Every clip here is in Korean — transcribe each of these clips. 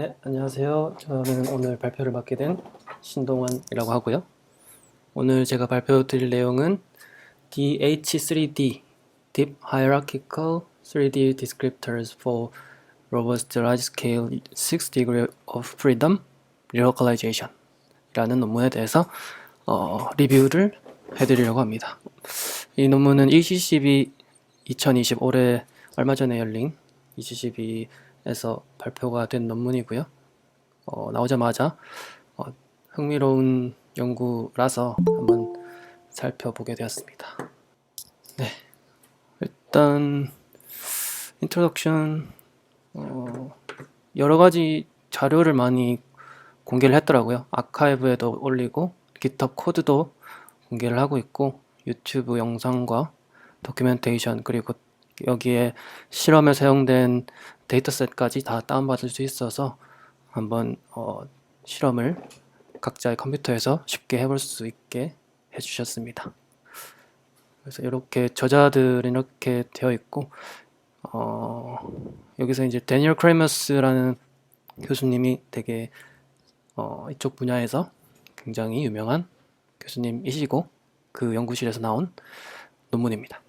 네, 안녕하세요. 저는 오늘 발표를 맡게 된 신동원이라고 하고요. 오늘 제가 발표 드릴 내용은 DH3D, Deep Hierarchical 3D Descriptors for Robust Large-Scale 6 Degree of Freedom Relocalization 라는 논문에 대해서 리뷰를 해드리려고 합니다. 이 논문은 ECCB 2020 올해 얼마 전에 열린 ECCB에서 발표가 된 논문이고요. 나오자마자 흥미로운 연구라서 한번 살펴보게 되었습니다. 네, 일단 인트로덕션 여러 가지 자료를 많이 공개를 했더라고요. 아카이브에도 올리고 GitHub 코드도 공개를 하고 있고 유튜브 영상과 도큐멘테이션 그리고 여기에 실험에 사용된 데이터셋까지 다 다운받을 수 있어서 한번 실험을 각자의 컴퓨터에서 쉽게 해볼 수 있게 해주셨습니다. 그래서 이렇게 저자들은 이렇게 되어 있고 여기서 이제 데니얼 크레머스라는 교수님이 되게 이쪽 분야에서 굉장히 유명한 교수님이시고 그 연구실에서 나온 논문입니다.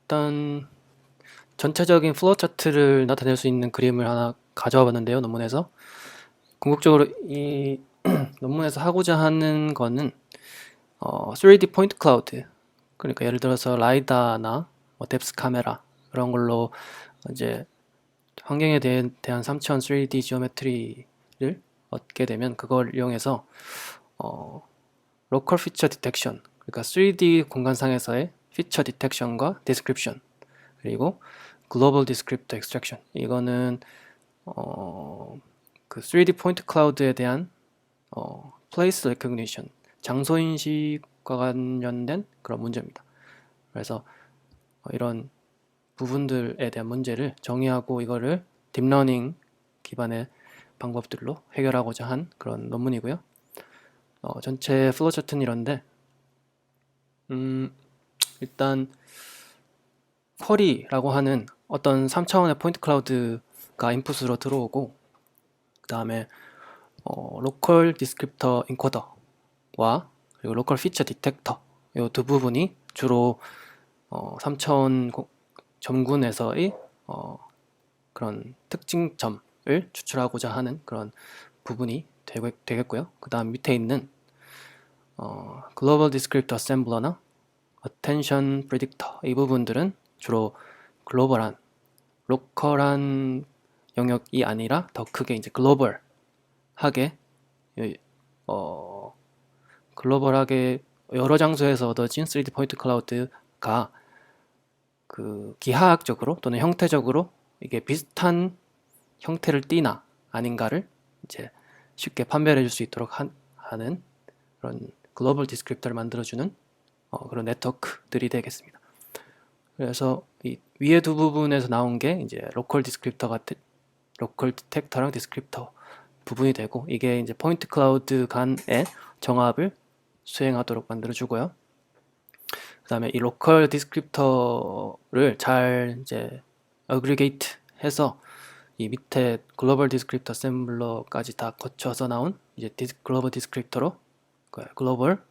일단 전체적인 플로우 차트를 나타낼 수 있는 그림을 하나 가져와 봤는데요. 논문에서 궁극적으로 이 논문에서 하고자 하는 거는 3D 포인트 클라우드, 그러니까 예를 들어서 라이다나 뎁스 카메라 그런 걸로 이제 환경에 대한 3차원 3D 지오메트리를 얻게 되면 그걸 이용해서 로컬 피처 디텍션, 그러니까 3D 공간상에서의 피처 디텍션과 디스크립션, 그리고 글로벌 디스크립터 엑스트랙션, 이거는 그 3D 포인트 클라우드에 대한 플레이스 레코그니션, 장소 인식과 관련된 그런 문제입니다. 그래서 이런 부분들에 대한 문제를 정의하고 이거를 딥러닝 기반의 방법들로 해결하고자 한 그런 논문이고요. 전체 플로우 차트는 이런데 일단 쿼리라고 하는 어떤 3차원의 포인트 클라우드가 인풋으로 들어오고 그 다음에 로컬 디스크립터 인코더와 그리고 로컬 피처 디텍터, 이 두 부분이 주로 3차원 점군에서의 그런 특징점을 추출하고자 하는 그런 부분이 되겠고요. 그 다음 밑에 있는 글로벌 디스크립터 어셈블러나 어텐션 프리딕터, 이 부분들은 주로 글로벌한, 로컬한 영역이 아니라 더 크게 이제 글로벌하게 글로벌하게 여러 장소에서 얻어진 3D 포인트 클라우드가 그 기하학적으로 또는 형태적으로 이게 비슷한 형태를 띠나 아닌가를 이제 쉽게 판별해 줄 수 있도록 하는 그런 글로벌 디스크립터를 만들어주는 그런 네트워크들이 되겠습니다. 그래서 이 위에 두 부분에서 나온 게 이제 로컬 디텍터랑 디스크립터 부분이 되고, 이게 이제 포인트 클라우드 간의 정합을 수행하도록 만들어주고요. 그 다음에 이 로컬 디스크립터를 잘 이제 어그리게이트 해서 이 밑에 글로벌 디스크립터 어셈블러까지 다 거쳐서 나온 이제 글로벌 디스크립터로 글로벌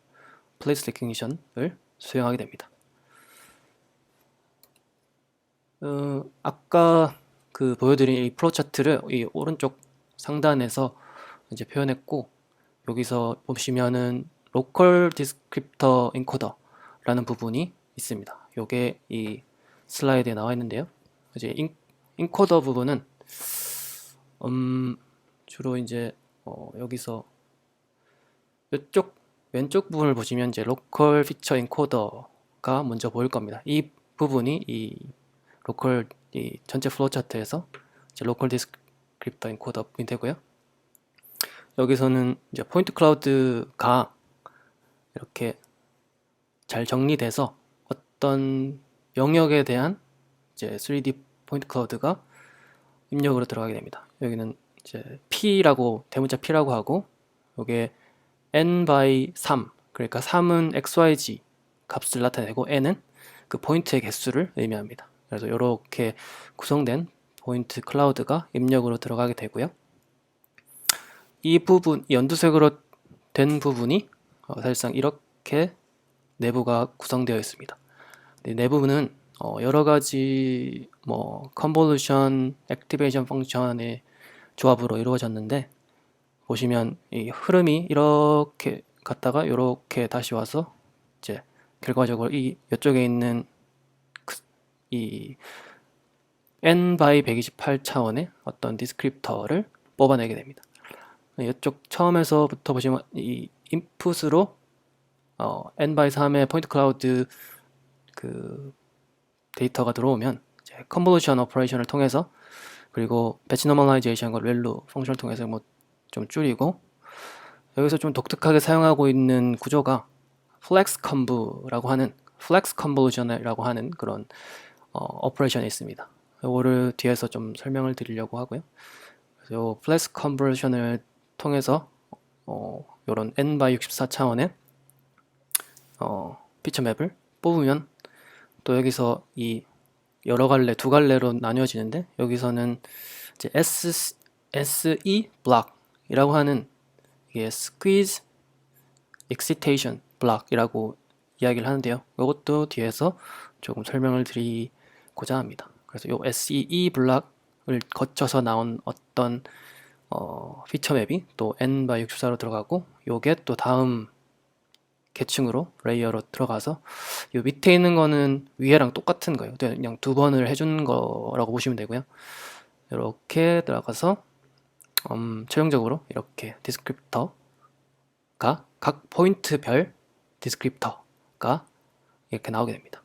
플레이스 레코그니션을 수행하게 됩니다. 아까 그 보여드린 이 플로우 차트를 이 오른쪽 상단에서 이제 표현했고, 여기서 보시면은 로컬 디스크립터 인코더라는 부분이 있습니다. 요게 이 슬라이드에 나와 있는데요. 이제 인코더 부분은 주로 이제 여기서 이쪽 왼쪽 부분을 보시면 이제 로컬 피처 인코더가 먼저 보일 겁니다. 이 부분이 이 로컬 이 전체 플로우 차트에서 이제 로컬 디스크립터 인코더 부분이 되고요. 여기서는 이제 포인트 클라우드가 이렇게 잘 정리돼서 어떤 영역에 대한 이제 3D 포인트 클라우드가 입력으로 들어가게 됩니다. 여기는 이제 P라고, 대문자 P라고 하고, 요게 n by 3, 그러니까 3은 xyz 값을 나타내고 n은 그 포인트의 개수를 의미합니다. 그래서 이렇게 구성된 포인트 클라우드가 입력으로 들어가게 되고요. 이 부분, 연두색으로 된 부분이 사실상 이렇게 내부가 구성되어 있습니다. 내부는 여러 가지 컨볼루션, 액티베이션 펑션의 조합으로 이루어졌는데, 보시면 이 흐름이 이렇게 갔다가 이렇게 다시 와서 이제 결과적으로 이쪽에 있는 이 n by 128 차원의 어떤 디스크립터를 뽑아내게 됩니다. 이쪽 처음에서부터 보시면 이 인풋으로 n by 3의 포인트 클라우드 그 데이터가 들어오면 이제 컨볼루션 오퍼레이션을 통해서, 그리고 배치 노멀라이제이션과 렐루 펑션을 통해서 좀 줄이고, 여기서 좀 독특하게 사용하고 있는 구조가 플렉스 컨브라고 하는, 플렉스 컨볼루션이라고 하는 그런 오퍼레이션이 있습니다. 이거를 뒤에서 좀 설명을 드리려고 하고요. 그래서 플렉스 컨버전을 통해서 이런 n by 64 차원의 피처 맵을 뽑으면, 또 여기서 이 여러 갈래, 두 갈래로 나뉘어지는데, 여기서는 이제 SE 블록이라고 하는, 이게 Squeeze Excitation 블록이라고 이야기를 하는데요. 이것도 뒤에서 조금 설명을 드리고자 합니다. 그래서 이 SEE 블록을 거쳐서 나온 어떤 피처 맵이 또 n by 64로 들어가고, 요게 또 다음 계층으로 레이어로 들어가서, 요 밑에 있는 거는 위에랑 똑같은 거예요. 그냥 두 번을 해준 거라고 보시면 되고요. 이렇게 들어가서 최종적으로 이렇게 디스크립터가, 각 포인트별 디스크립터가 이렇게 나오게 됩니다.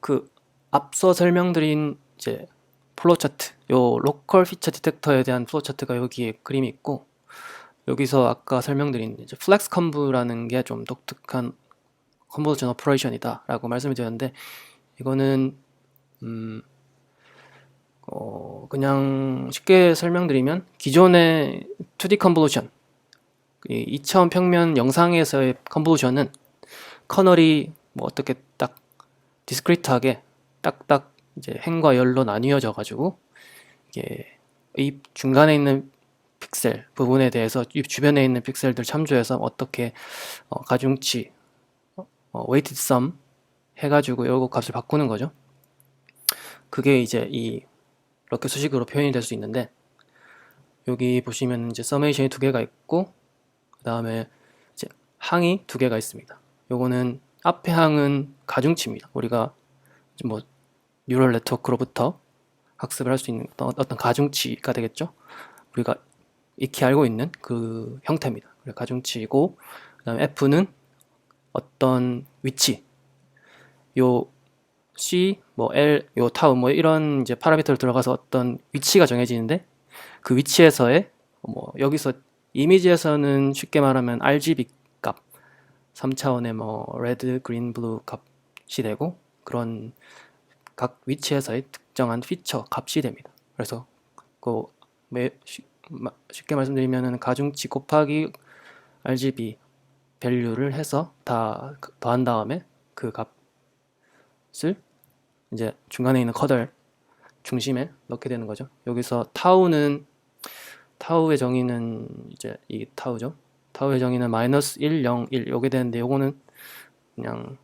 그 앞서 설명드린 이제 플로우 차트, 요 로컬 피처 디텍터에 대한 플로우 차트가 여기에 그림이 있고, 여기서 아까 설명드린 이제 플렉스 컨브라는 게 좀 독특한 컨버전 오퍼레이션이다 라고 말씀을 드렸는데, 이거는 그냥 쉽게 설명드리면, 기존의 2D 컨볼루션, 이 2차원 평면 영상에서의 컨볼루션은 커널이 어떻게 딱 디스크리트하게 딱딱 이제 행과 열로 나뉘어져 가지고, 이게 이 중간에 있는 픽셀 부분에 대해서 이 주변에 있는 픽셀들 참조해서 어떻게 가중치, weighted sum 해가지고 요거 값을 바꾸는 거죠. 그게 이제 이렇게 수식으로 표현이 될 수 있는데, 여기 보시면 이제 서메이션이 두 개가 있고, 그 다음에 이제 항이 두 개가 있습니다. 요거는 앞에 항은 가중치입니다. 우리가 뉴럴 네트워크로부터 학습을 할 수 있는 어떤 가중치가 되겠죠. 우리가 익히 알고 있는 그 형태입니다. 가중치이고, 그 다음에 F는 어떤 위치, 요 C, L, 요 타우 이런 이제 파라미터를 들어가서 어떤 위치가 정해지는데, 그 위치에서의 여기서 이미지에서는 쉽게 말하면 RGB 값, 3차원의 레드, 그린, 블루 값이 되고, 그런 각 위치에서의 특정한 피처 값이 됩니다. 그래서 쉽게 말씀드리면 가중치 곱하기 RGB 밸류를 해서 다 더한 다음에 그 값을 이제 중간에 있는 커널 중심에 넣게 되는 거죠. 여기서 타우의 정의는 이제 이 타우죠. 타우의 정의는 마이너스 1, 0, 1 요게 되는데, 요거는 그냥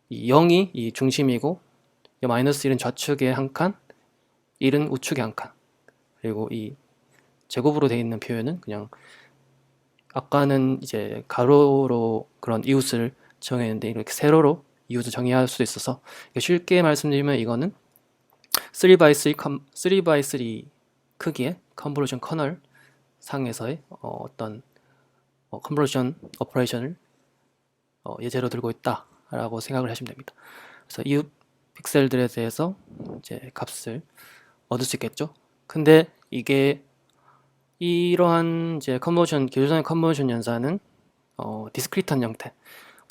이 0이 이 중심이고, 이 마이너스 1은 좌측에 한 칸, 1은 우측에 한 칸, 그리고 이 제곱으로 되어 있는 표현은 그냥 아까는 이제 가로로 그런 이웃을 정했는데, 이렇게 세로로 이웃을 정의할 수도 있어서, 쉽게 말씀드리면 이거는 3x3 크기의 컨볼루션 커널 상에서의 어떤 컨볼루션 오퍼레이션을 예제로 들고 있다 라고 생각을 하시면 됩니다. 그래서 이웃 픽셀들에 대해서 이제 값을 얻을 수 있겠죠. 근데 이게 이러한 이제 기존의 컨버전 연산은 디스크리트한 형태,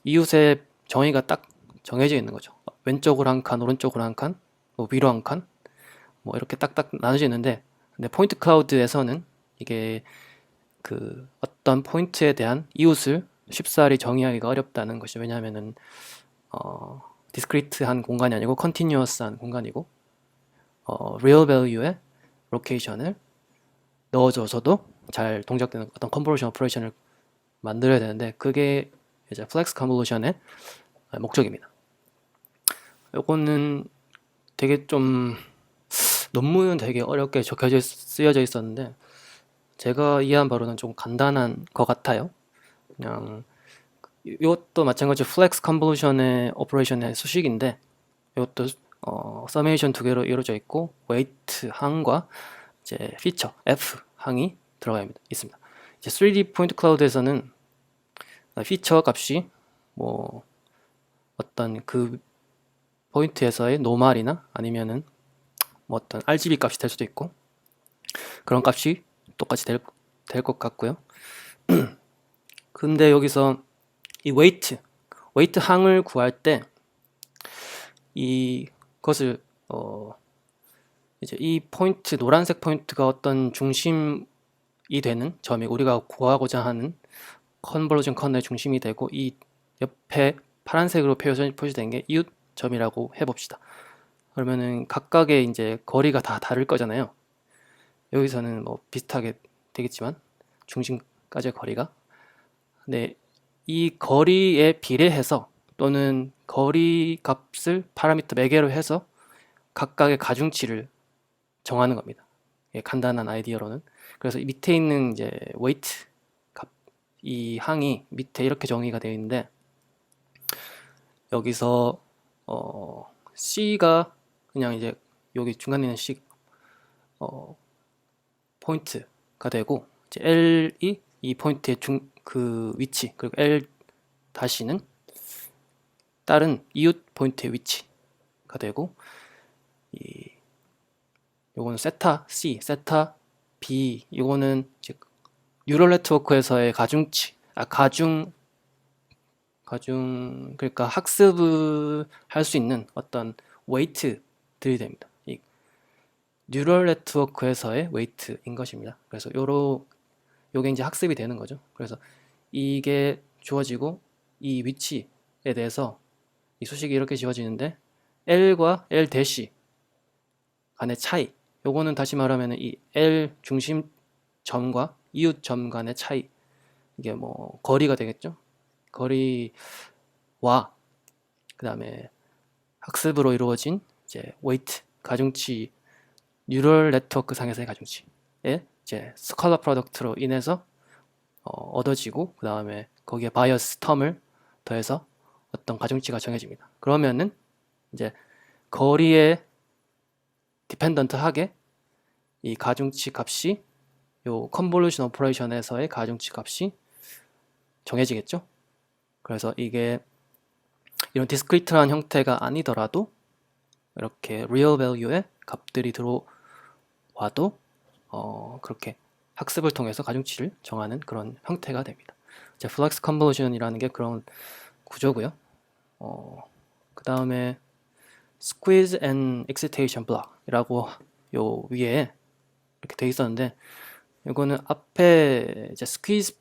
이웃의 정의가 딱 정해져 있는 거죠. 왼쪽으로 한 칸, 오른쪽으로 한 칸, 위로 한 칸, 이렇게 딱딱 나눠져 있는데, 근데 포인트 클라우드에서는 이게 그 어떤 포인트에 대한 이웃을 쉽사리 정의하기가 어렵다는 것이죠. 왜냐하면은 디스크리트한 공간이 아니고 컨티뉴어스한 공간이고 real value의 로케이션을 넣어줘서도 잘 동작되는 어떤 컨볼루션 오퍼레이션을 만들어야 되는데 그게 이제 플렉스 컨볼루션의 목적입니다. 요거는 되게 좀 논문은 되게 어렵게 적혀져 쓰여져 있었는데 제가 이해한 바로는 좀 간단한 것 같아요. 그냥 이것도 마찬가지로 플렉스 컨볼루션의 오퍼레이션의 수식인데 이것도 서메이션 두 개로 이루어져 있고 웨이트 항과 이제 피처 F 항이 들어가 있습니다. 이제 3D 포인트 클라우드에서는 피처 값이 뭐 어떤 그 포인트에서의 노멀이나 아니면은 뭐 어떤 RGB 값이 될 수도 있고 그런 값이 똑같이 될 것 같고요. 근데 여기서 이 웨이트 항을 구할 때 이것을 이제 이 포인트 노란색 포인트가 어떤 중심이 되는 점이 우리가 구하고자 하는 컨버전 커널의 중심이 되고 이 옆에 파란색으로 표시된 게 이웃점이라고 해봅시다. 그러면은 각각의 이제 거리가 다 다를 거잖아요. 여기서는 뭐 비슷하게 되겠지만 중심까지의 거리가 네, 이 거리에 비례해서 또는 거리 값을 파라미터 매개로 해서 각각의 가중치를 정하는 겁니다. 예, 간단한 아이디어로는. 그래서 이 밑에 있는 이제 weight 값, 이 항이 밑에 이렇게 정의가 되어 있는데 여기서 C가 그냥 이제 여기 중간에 있는 C 포인트가 되고 이제 L이 이 포인트의 그 위치 그리고 L 다시는 다른 이웃 포인트의 위치가 되고 요거는 세타 C, 세타 B 요거는 이제 뉴럴 네트워크에서의 가중치 가중 그러니까 학습을 할 수 있는 어떤 웨이트들이 됩니다. 이 뉴럴 네트워크에서의 웨이트인 것입니다. 그래서 요게 이제 학습이 되는 거죠. 그래서 이게 주어지고 이 위치에 대해서 이 수식이 이렇게 지워지는데 L과 L 대시 간의 차이 요거는 다시 말하면 이 L 중심 점과 이웃 점 간의 차이 이게 뭐 거리가 되겠죠. 거리와 그 다음에 학습으로 이루어진 이제 웨이트 가중치 뉴럴 네트워크 상에서의 가중치에 이제 스컬러 프로덕트로 인해서 얻어지고 그 다음에 거기에 바이어스 텀을 더해서 어떤 가중치가 정해집니다. 그러면은 이제 거리에 디펜던트하게 이 가중치 값이 요 컨볼루션 오퍼레이션에서의 가중치 값이 정해지겠죠. 그래서 이게 이런 디스크리트한 형태가 아니더라도 이렇게 real value의 값들이 들어와도 그렇게 학습을 통해서 가중치를 정하는 그런 형태가 됩니다. 이제 플렉스 컨볼루션이라는 게 그런 구조고요. 그 다음에 squeeze and excitation block이라고 요 위에 이렇게 돼 있었는데 이거는 앞에 이제 squeeze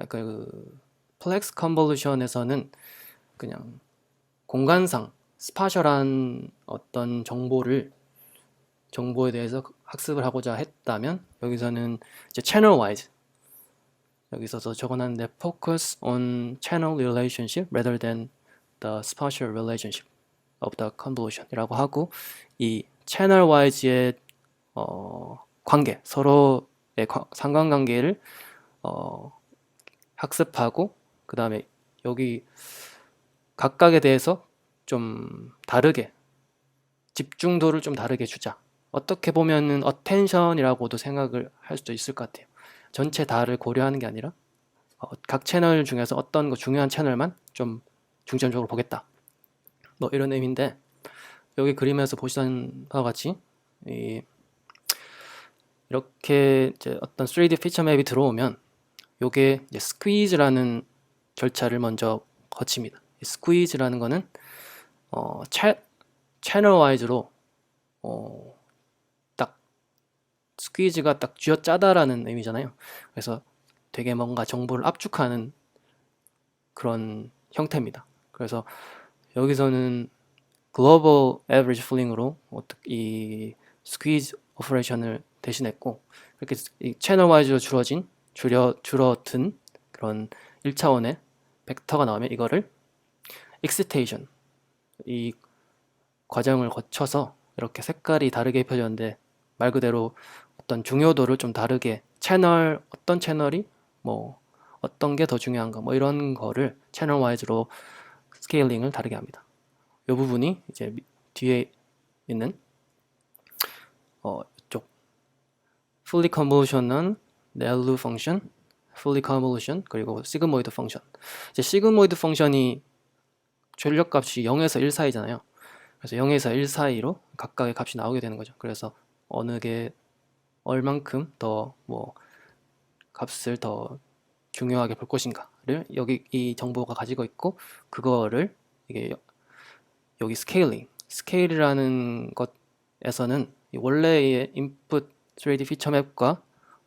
그 플렉스 컨볼루션에서는 그냥 공간상 스파셜한 어떤 정보에 대해서 학습을 하고자 했다면 여기서는 이제 channel wise 여기서도 적어놨는데 focus on channel relationship rather than the spatial relationship of the convolution 이라고 하고 이 channel wise의 관계 서로의 상관관계를 학습하고 그 다음에 여기 각각에 대해서 좀 다르게 집중도를 좀 다르게 주자. 어떻게 보면은 attention이라고도 생각을 할 수도 있을 것 같아요. 전체 다를 고려하는 게 아니라 각 채널 중에서 어떤 거 중요한 채널만 좀 중점적으로 보겠다. 뭐 이런 의미인데 여기 그림에서 보시는 바와 같이 이렇게 이제 어떤 3D 피처 맵이 들어오면 요게 이제 squeeze라는 절차를 먼저 거칩니다. squeeze라는 거는 채널 와이즈로 딱 스퀴즈가 딱 쥐어짜다라는 의미잖아요. 그래서 되게 뭔가 정보를 압축하는 그런 형태입니다. 그래서 여기서는 글로벌 에버리지 풀링으로 이 스퀴즈 오퍼레이션을 대신했고, 이렇게 이 채널 와이즈로 줄어든 그런 1차원의 벡터가 나오면 이거를 익시테이션, 이 과정을 거쳐서 이렇게 색깔이 다르게 입혀졌는데, 말 그대로 어떤 중요도를 좀 다르게 어떤 채널이 뭐 어떤 게 더 중요한가 뭐 이런 거를 채널 와이즈로 스케일링을 다르게 합니다. 이 부분이 이제 뒤에 있는 이쪽 fully convolutional NeLU 펑션, fully convolution, 그리고 시그모이드 펑션. 이제 시그모이드 펑션이 출력값이 0에서 1 사이잖아요. 그래서 0에서 1 사이로 각각의 값이 나오게 되는 거죠. 그래서 어느 게 얼만큼 더 뭐 값을 더 중요하게 볼 것인가를 여기 이 정보가 가지고 있고, 그거를 이게 여기 스케일이라는 것에서는 원래의 인풋 3D 피처 맵과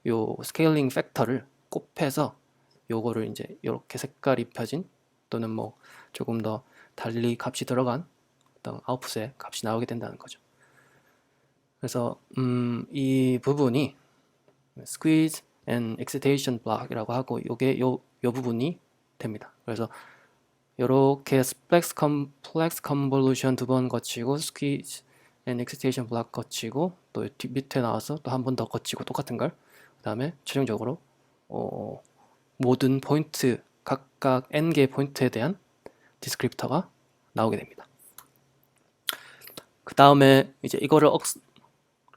요 스케일링 팩터를 곱해서 요거를 이제 이렇게 색깔 입혀진 또는 뭐 조금 더 달리 값이 들어간 어떤 아웃풋의 값이 나오게 된다는 거죠. 그래서 이 부분이 squeeze and excitation block이라고 하고, 요게 요 부분이 됩니다. 그래서 요렇게 플렉스 컨볼루션 2번 거치고 squeeze and excitation block 거치고 또 밑에 나와서 또 한 번 더 거치고 똑같은 걸, 그 다음에 최종적으로 모든 포인트, 각각 n개의 포인트에 대한 디스크립터가 나오게 됩니다. 그 다음에 이제 이거를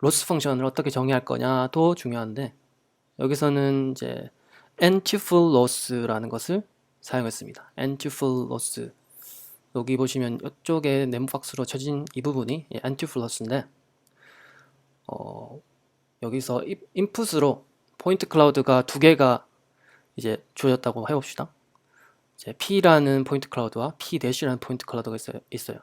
로스 펑션을 어떻게 정의할 거냐도 중요한데, 여기서는 이제 n-tuple loss라는 것을 사용했습니다. n-tuple loss, 여기 보시면 이쪽에 네모박스로 쳐진 이 부분이 n-tuple loss인데, 여기서 인풋으로 포인트 클라우드가 2개가 이제 주어졌다고 해봅시다. 이제 P라는 포인트 클라우드와 P-라는 포인트 클라우드가 있어요.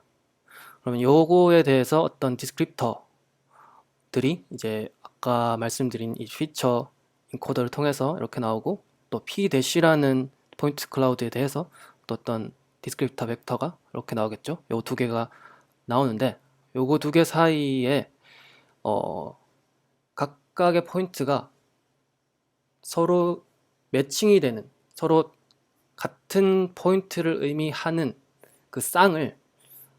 그러면 요거에 대해서 어떤 디스크립터들이 이제 아까 말씀드린 이 피처 인코더를 통해서 이렇게 나오고, 또 P-라는 포인트 클라우드에 대해서 또 어떤 디스크립터 벡터가 이렇게 나오겠죠. 요 2개가 나오는데, 요거 2개 사이에 각각의 포인트가 서로 매칭이 되는, 서로 같은 포인트를 의미하는 그 쌍을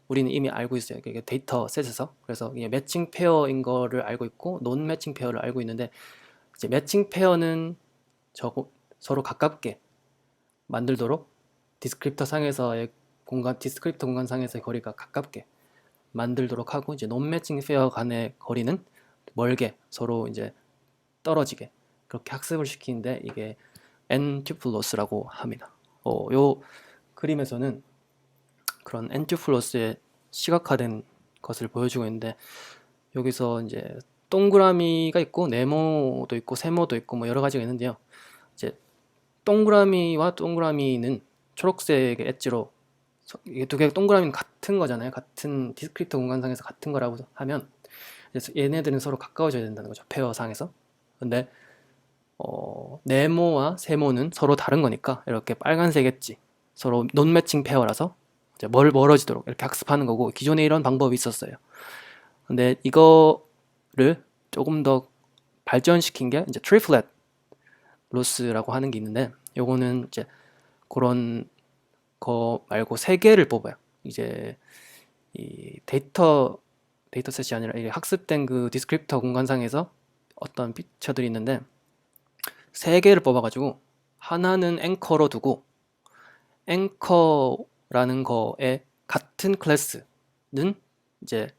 우리는 이미 알고 있어요. 이게 데이터 셋에서. 그래서 이게 매칭 페어인 거를 알고 있고 논 매칭 페어를 알고 있는데, 이제 매칭 페어는 서로 가깝게 만들도록 디스크립터 상에서의 디스크립터 공간 상에서의 거리가 가깝게 만들도록 하고, 이제 논 매칭 페어 간의 거리는 멀게 서로 이제 떨어지게 그렇게 학습을 시키는데, 이게 n-tuple loss라고 합니다. 요 그림에서는 그런 n-tuple loss의 시각화된 것을 보여주고 있는데, 여기서 이제 동그라미가 있고 네모도 있고 세모도 있고 뭐 여러 가지가 있는데요. 이제 동그라미와 동그라미는 초록색의 엣지로, 이게 2개 동그라미는 같은 거잖아요. 같은 디스크립터 공간상에서 같은 거라고 하면, 그래서 얘네들은 서로 가까워져야 된다는 거죠, 페어상에서. 근데 네모와 세모는 서로 다른 거니까 이렇게 빨간색 엣지, 서로 논 매칭 페어라서 이제 멀어지도록 이렇게 학습하는 거고, 기존에 이런 방법이 있었어요. 근데 이거를 조금 더 발전시킨 게 이제 트리플렛 로스라고 하는 게 있는데, 요거는 이제 그런 거 말고 3개를 뽑아요. 이제 이 데이터셋이 아니라 이게 학습된 그 디스크립터 공간상에서 어떤 피처들이 있는데, 3개를 뽑아가지고 하나는 앵커로 두고, 앵커라는 거에 같은 클래스는 이제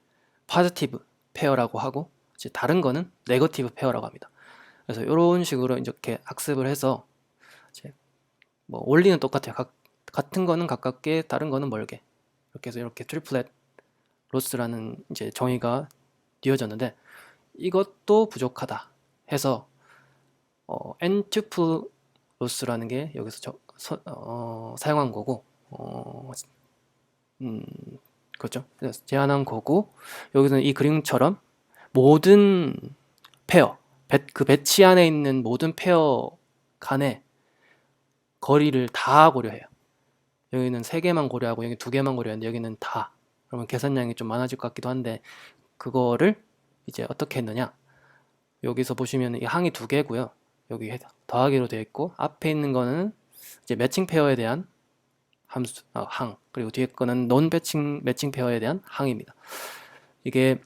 포지티브 페어라고 하고, 이제 다른 거는 네거티브 페어라고 합니다. 그래서 이런 식으로 이렇게 학습을 해서 이제 뭐 원리는 똑같아요. 같은 거는 가깝게, 다른 거는 멀게, 이렇게 해서 이렇게 트리플렛 로스라는 이제 정의가 띄어졌는데, 이것도 부족하다 해서 n-tuple loss라는 게 여기서 사용한 거고, 그렇죠. 그래서 제안한 거고, 여기서는 이 그림처럼 모든 페어, 그 배치 안에 있는 모든 페어 간의 거리를 다 고려해요. 여기는 3개만 고려하고 여기 2개만 고려하는데 여기는 다. 그러면 계산량이 좀 많아질 것 같기도 한데 그거를 이제 어떻게 했느냐? 여기서 보시면 이 항이 2개고요. 여기 더하기로 되어 있고 앞에 있는 거는 이제 매칭 페어에 대한 항, 그리고 뒤에 거는 논 매칭 페어에 대한 항입니다. 이게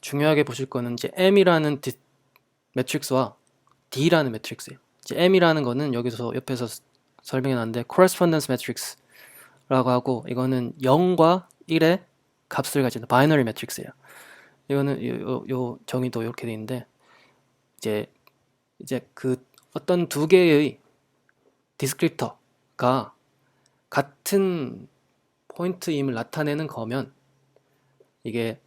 중요하게 보실 거는 이제 M이라는 매트릭스와 D라는 매트릭스예요. 이제 M이라는 거는 여기서 옆에서 설명해 놨는데 correspondence matrix라고 하고 이거는 0과 1의 값을 가진 바이너리 매트릭스예요. 이거는 요 정의도 이렇게 돼 있는데 이제 그 어떤 2개의 디스크립터가 같은 포인트임을 나타내는 거면 이게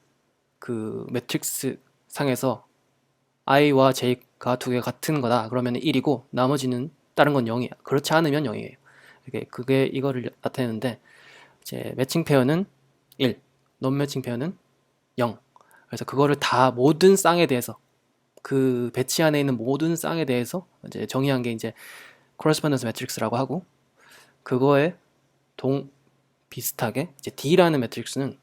그 매트릭스 상에서 i와 j가 2개가 같은 거다. 그러면 1이고 나머지는 다른 건 0이야. 그렇지 않으면 0이에요. 그게 이거를 나타내는데 이제 매칭 페어는 1, 논 매칭 페어는 0. 그래서 그거를 다 모든 쌍에 대해서 그 배치 안에 있는 모든 쌍에 대해서 이제 정의한 게 이제 correspondence matrix라고 하고 그거에 비슷하게 이제 D라는 매트릭스는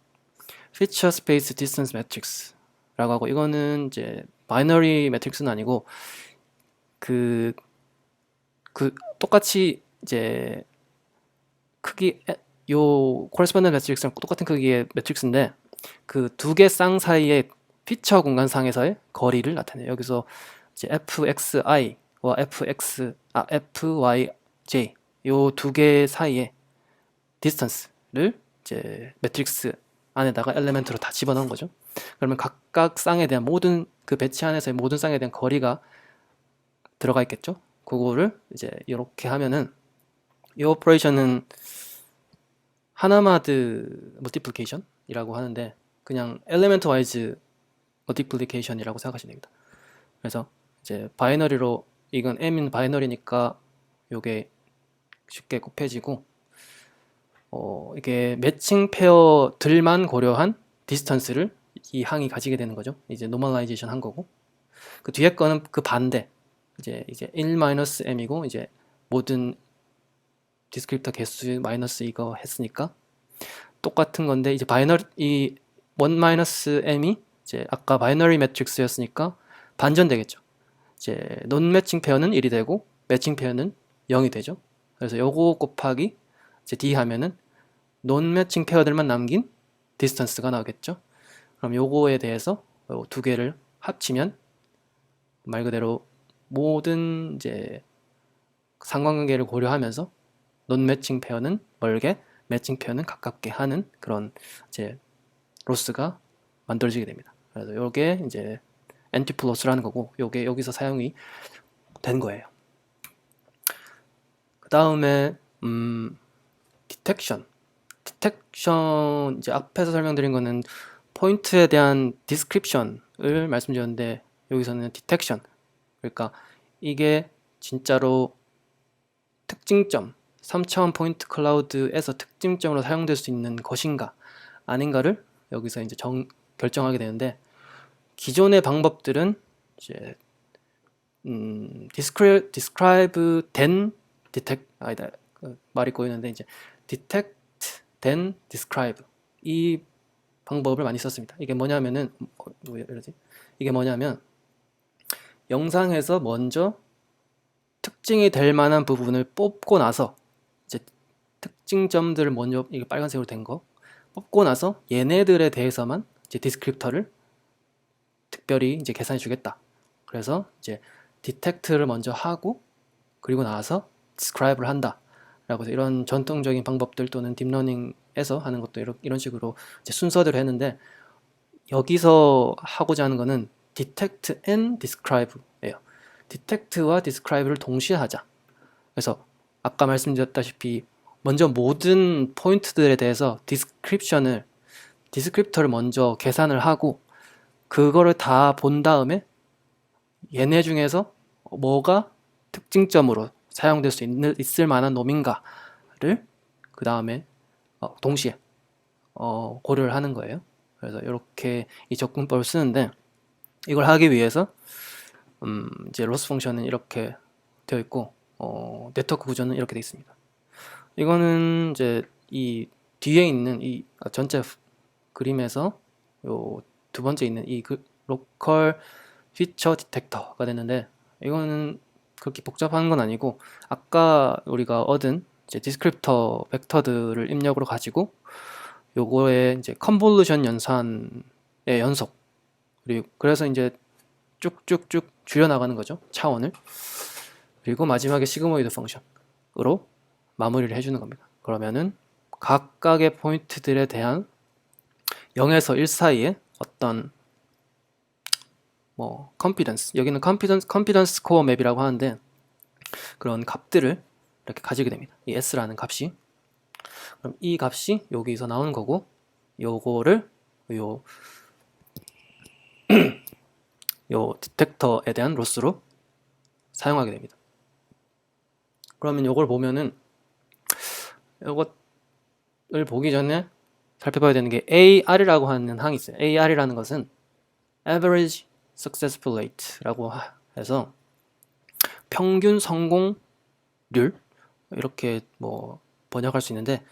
feature space distance matrix라고 하고 이거는 이제 바이너리 매트릭스는 아니고 그 똑같이 이제 크기 요 correspondence 매트릭스랑 똑같은 크기의 매트릭스인데 그 2개 쌍 사이의 피처 공간상에서의 거리를 나타내요. 여기서 이제 fxi와 fyj 요 2개 사이의 디스턴스를 이제 매트릭스 안에다가 엘레멘트로 다 집어넣은 거죠. 그러면 각각 쌍에 대한 모든 그 배치 안에서의 모든 쌍에 대한 거리가 들어가 있겠죠. 그거를 이제 이렇게 하면은 이 오퍼레이션은 하나마드 멀티플리케이션이라고 하는데 그냥 엘리멘트 와이즈 멀티플리케이션이라고 생각하시면 됩니다. 그래서 이제 바이너리로 이건 m인 바이너리니까 요게 쉽게 곱해지고 이게 매칭 페어들만 고려한 디스턴스를 이 항이 가지게 되는 거죠. 이제 노멀라이제이션 한 거고 그 뒤에 거는 그 반대 이제 1-m이고 이제 모든 디스크립터 개수 마이너스 이거 했으니까 똑같은 건데 이제 바이너리 이 1-m이 이제 아까 바이너리 매트릭스였으니까 반전되겠죠. 이제 논 매칭 페어는 1이 되고 매칭 페어는 0이 되죠. 그래서 요거 곱하기 이제 D 하면은 논 매칭 페어들만 남긴 디스턴스가 나오겠죠. 그럼 요거에 대해서 요 2개를 합치면 말 그대로 모든 이제 상관관계를 고려하면서 논 매칭 페어는 멀게, 매칭 페어는 가깝게 하는 그런 이제 로스가 만들어지게 됩니다. 그래서 요게 이제 엔티플로스라는 거고 요게 여기서 사용이 된 거예요. 그 다음에 디텍션 이제 앞에서 설명드린 거는 포인트에 대한 디스크립션을 말씀드렸는데 여기서는 디텍션 그러니까 이게 진짜로 특징점 3차원 포인트 클라우드에서 특징점으로 사용될 수 있는 것인가 아닌가를 여기서 이제 결정하게 되는데 기존의 방법들은 이제 describe then detect 아니다 말이 꼬이는데 이제 detect then describe 이 방법을 많이 썼습니다. 이게 뭐냐면은 왜 이러지? 이게 뭐냐면 영상에서 먼저 특징이 될 만한 부분을 뽑고 나서 이제 특징점들을 먼저 이게 빨간색으로 된 거 뽑고 나서 얘네들에 대해서만 이제 디스크립터를 특별히 이제 계산해 주겠다. 그래서 이제 detect를 먼저 하고 그리고 나서 describe를 한다. 라고 해서 이런 전통적인 방법들 또는 딥러닝에서 하는 것도 이런 식으로 이제 순서대로 했는데 여기서 하고자 하는 거는 detect and describe예요. detect와 describe를 동시에 하자. 그래서 아까 말씀드렸다시피 먼저 모든 포인트들에 대해서 디스크립터를 먼저 계산을 하고 그거를 다 본 다음에 얘네 중에서 뭐가 특징점으로 사용될 수 있을 만한 놈인가를 그 다음에 동시에 고려를 하는 거예요. 그래서 이렇게 이 접근법을 쓰는데 이걸 하기 위해서 이제 로스 펑션은 이렇게 되어 있고 네트워크 구조는 이렇게 되어 있습니다. 이거는 이제 이 뒤에 있는 이 전체 그림에서 요 두 번째 있는 이 로컬 피처 디텍터가 되는데, 이거는 그렇게 복잡한 건 아니고 아까 우리가 얻은 이제 디스크립터 벡터들을 입력으로 가지고 요거에 이제 컨볼루션 연산의 연속, 그리고 그래서 이제 쭉쭉쭉 줄여나가는 거죠, 차원을. 그리고 마지막에 시그모이드 펑션으로 마무리를 해주는 겁니다. 그러면은 각각의 포인트들에 대한 0에서 1 사이에 어떤 뭐 컨피던스, 여기는 컨피던스 코어 맵이라고 하는데, 그런 값들을 이렇게 가지게 됩니다. 이 s라는 값이. 그럼 이 값이 여기서 나오는 거고, 요거를 요 디텍터에 대한 로스로 사용하게 됩니다. 그러면 요걸 보면은, 요것을 보기 전에 살펴봐야 되는 게 AR이라고 하는 항이 있어요. AR이라는 것은 Average Successful Rate라고 해서 평균 성공률, 이렇게 뭐 번역할 수 있는데,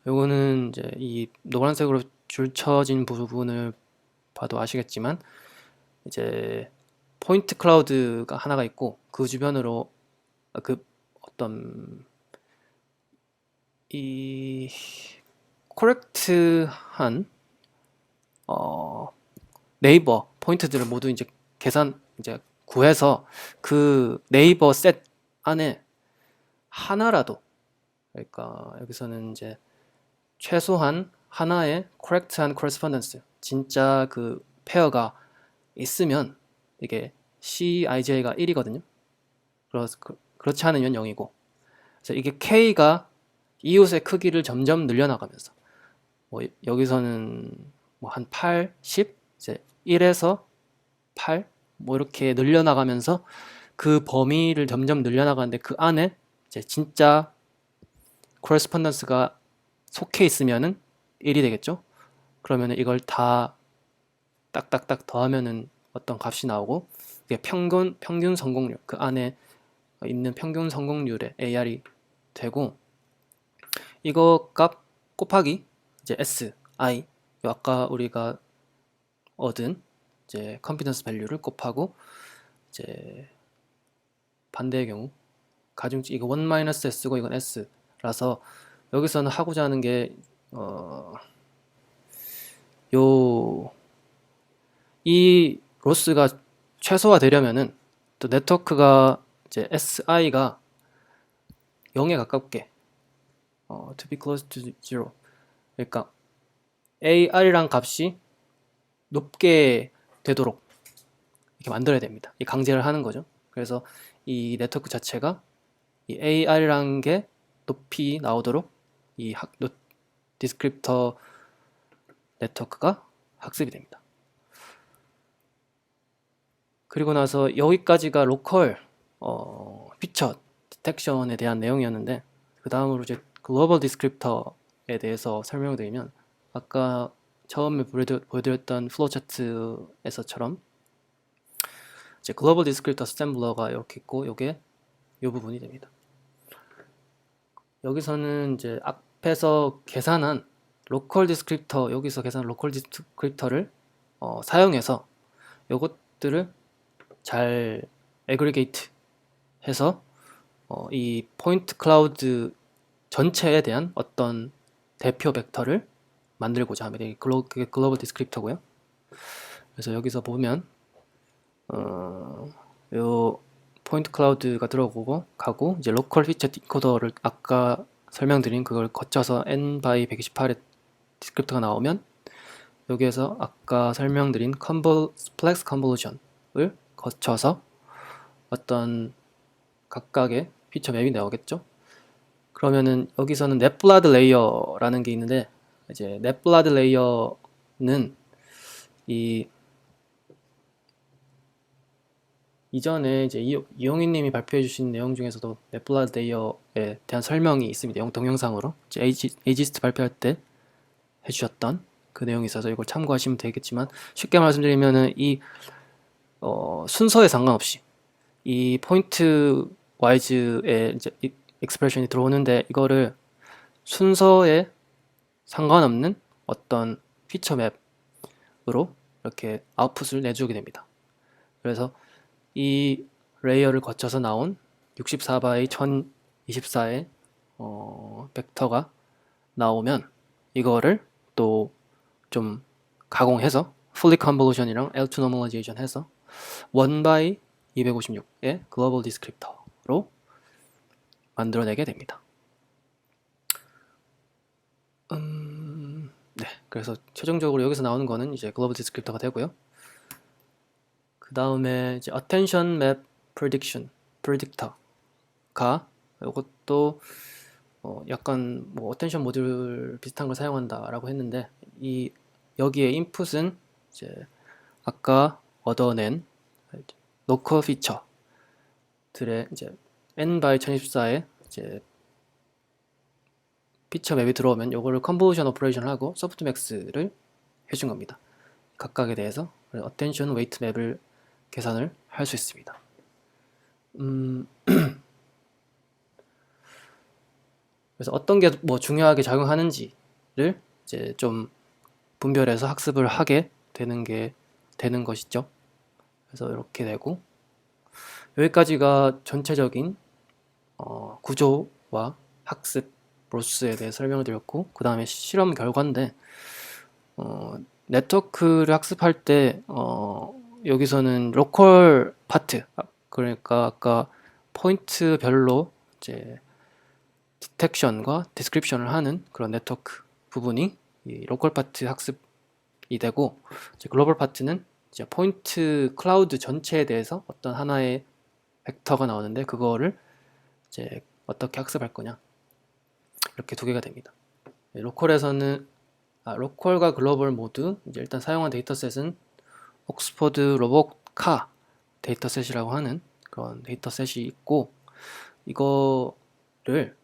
요거는 이제 이 노란색으로 줄쳐진 부분을 봐도 아시겠지만, 이제 포인트 클라우드가 하나가 있고 그 주변으로 그 어떤 이 코렉트한 네이버 포인트들을 모두 이제 이제 구해서 그 네이버 셋 안에 하나라도, 그러니까 여기서는 이제 최소한 하나의 correct한 correspondence, 진짜 그 페어가 있으면 이게 CIJ가 1이거든요. 그렇지 않으면 0이고, 그래서 이게 K가 이웃의 크기를 점점 늘려나가면서, 뭐 여기서는 뭐 한 8, 10, 이제 1에서 8, 뭐 이렇게 늘려나가면서 그 범위를 점점 늘려나가는데, 그 안에 이제 진짜 코레스폰던스가 속해 있으면은 1이 되겠죠. 그러면은 이걸 다 딱딱딱 더하면은 어떤 값이 나오고, 이게 평균 성공률, 그 안에 있는 평균 성공률의 AR이 되고, 이거 값 곱하기 이제 SI, 아까 우리가 얻은 이제 컨피던스 밸류를 곱하고, 이제 반대의 경우 가중치, 이거 1-s고 이건 s라서, 여기서는 하고자 하는 게 이 로스가 최소화 되려면은 또 네트워크가 이제 SI가 0에 가깝게 to be close to zero, 그러니까 AR이란 값이 높게 되도록 이렇게 만들어야 됩니다. 이 강제를 하는 거죠. 그래서 이 네트워크 자체가 이 AR이란 게 높이 나오도록 이 디스크립터 네트워크가 학습이 됩니다. 그리고 나서 여기까지가 로컬 피처 디텍션에 대한 내용이었는데, 그 다음으로 이제 글로벌 디스크립터에 대해서 설명을 드리면, 아까 처음에 보여드렸던 플로우 차트에서처럼 이제 글로벌 디스크립터 어셈블러가 이렇게 있고, 요게 요 부분이 됩니다. 여기서는 이제 앞에서 계산한 로컬 디스크립터, 여기서 계산한 로컬 디스크립터를 사용해서 요것들을 잘 애그리게이트 해서 이 포인트 클라우드 전체에 대한 어떤 대표 벡터를 만들고자 합니다. 그게 글로벌 디스크립터고요. 그래서 여기서 보면 요 포인트 클라우드가 들어오고 가고, 이제 로컬 피처 디코더를 아까 설명드린 그걸 거쳐서 n by 128의 디스크립터가 나오면, 여기에서 아까 설명드린 플렉스 컨볼루션을 거쳐서 어떤 각각의 피처 맵이 나오겠죠. 그러면은 여기서는 넷블라드 레이어라는 게 있는데, 이제 넷블라드 레이어는 이전에 이제 이용희님이 발표해 주신 내용 중에서도 넷블라드 레이어에 대한 설명이 있습니다. 동영상으로 이제 에이지스트 발표할 때 해주셨던 그 내용이 있어서 이걸 참고하시면 되겠지만, 쉽게 말씀드리면은 이 순서에 상관없이 이 포인트 와이즈의 이제 익스프레션이 들어오는데, 이거를 순서에 상관없는 어떤 피처 맵으로 이렇게 아웃풋을 내주게 됩니다. 그래서 이 레이어를 거쳐서 나온 64바이 1024의 벡터가 나오면 이거를 또 좀 가공해서 fully convolution이랑 L2 normalization 해서 1by 256의 global descriptor로 만들어내게 됩니다. 네, 그래서 최종적으로 여기서 나오는 거는 이제 global descriptor가 되고요. 그 다음에 이제 attention map predictor가 이것도 약간 뭐 attention 모듈 비슷한 걸 사용한다라고 했는데 이 여기에 인풋은 이제 아까 얻어낸 로컬 피처들의 이제 n by 1024의 이제 피처 맵이 들어오면 요거를 컨볼루션 오퍼레이션을 하고 소프트맥스를 해준 겁니다. 각각에 대해서 어텐션 웨이트 맵을 계산을 할 수 있습니다. 그래서 어떤 게 뭐 중요하게 작용하는지를 이제 좀 분별해서 학습을 하게 되는 것이죠. 그래서 이렇게 되고 여기까지가 전체적인 구조와 학습 프로세스에 대해 설명을 드렸고 그 다음에 실험 결과인데 네트워크를 학습할 때 여기서는 로컬 파트 그러니까 아까 포인트별로 이제 디텍션과 디스크립션을 하는 그런 네트워크 부분이 이 로컬 파트 학습이 되고 이제 글로벌 파트는 이제 포인트 클라우드 전체에 대해서 어떤 하나의 벡터가 나오는데 그거를 이제 어떻게 학습할 거냐 이렇게 두 개가 됩니다. 로컬에서는 로컬과 글로벌 모두 이제 일단 사용한 데이터셋은 옥스퍼드 로봇카 데이터셋이라고 하는 그런 데이터셋이 있고 이거를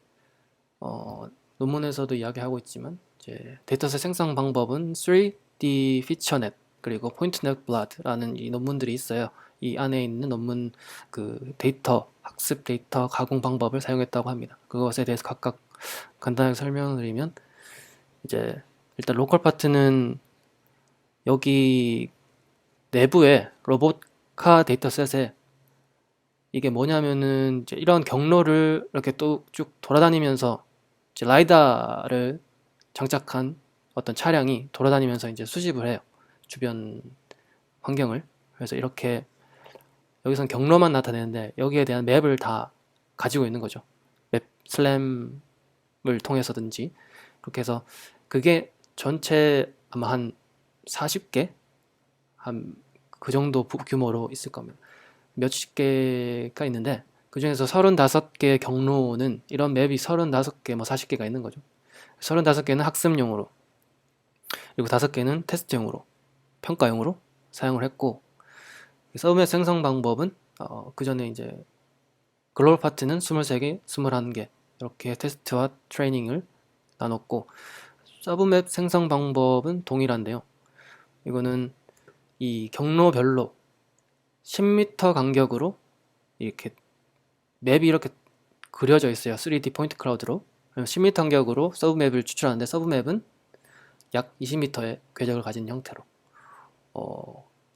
논문에서도 이야기하고 있지만 이제 데이터셋 생성 방법은 3D 피처넷 그리고 포인트넷 블라드라는 이 논문들이 있어요. 이 안에 있는 논문 그 데이터 학습 데이터 가공 방법을 사용했다고 합니다. 그것에 대해서 각각 간단하게 설명을 드리면 이제 일단 로컬 파트는 여기 내부에 로봇카 데이터셋에 이게 뭐냐면은 이제 이런 경로를 이렇게 또 쭉 돌아다니면서 이제 라이다를 장착한 어떤 차량이 돌아다니면서 이제 수집을 해요. 주변 환경을. 그래서 이렇게 여기선 경로만 나타내는데 여기에 대한 맵을 다 가지고 있는 거죠. 맵 슬램을 통해서든지 그렇게 해서 그게 전체 아마 한 40개 한 그 정도 규모로 있을 겁니다. 몇십 개가 있는데 그 중에서 35개 경로는 이런 맵이 35개 뭐 40개가 있는 거죠. 35개는 학습용으로 그리고 5개는 테스트용으로 평가용으로 사용을 했고 서브맵 생성 방법은 그 전에 이제 글로벌 파트는 23개, 21개 이렇게 테스트와 트레이닝을 나눴고 서브맵 생성 방법은 동일한데요. 이거는 이 경로별로 10m 간격으로 이렇게 맵이 이렇게 그려져 있어요. 3D 포인트 클라우드로 10m 간격으로 서브맵을 추출하는데 서브맵은 약 20m의 궤적을 가진 형태로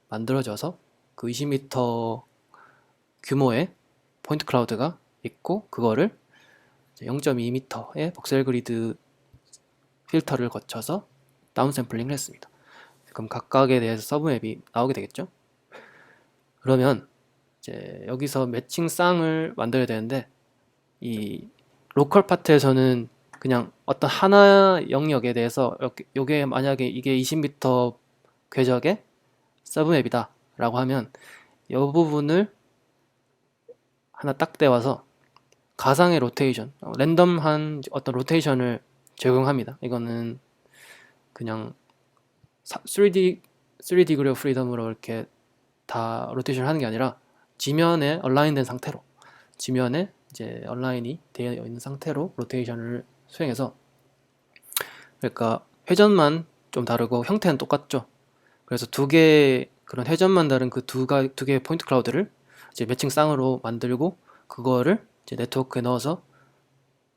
만들어져서 그 20m 규모의 포인트 클라우드가 있고 그거를 0.2m의 복셀 그리드 필터를 거쳐서 다운샘플링을 했습니다. 그럼 각각에 대해서 서브맵이 나오게 되겠죠. 그러면 이제 여기서 매칭 쌍을 만들어야 되는데 이 로컬 파트에서는 그냥 어떤 하나 영역에 대해서 요게 만약에 이게 20m 궤적의 서브맵이다 라고 하면 이 부분을 하나 딱 떼와서 가상의 로테이션, 랜덤한 어떤 로테이션을 적용합니다. 이거는 그냥 3D 그래프 프리덤으로 이렇게 다 로테이션 하는 게 아니라 지면에 얼라인된 상태로 지면에 이제 얼라인이 되어 있는 상태로 로테이션을 수행해서 그러니까 회전만 좀 다르고 형태는 똑같죠. 그래서 두 개의 그런 회전만 다른 그 두 개의 포인트 클라우드를 이제 매칭 쌍으로 만들고 그거를 이제 네트워크에 넣어서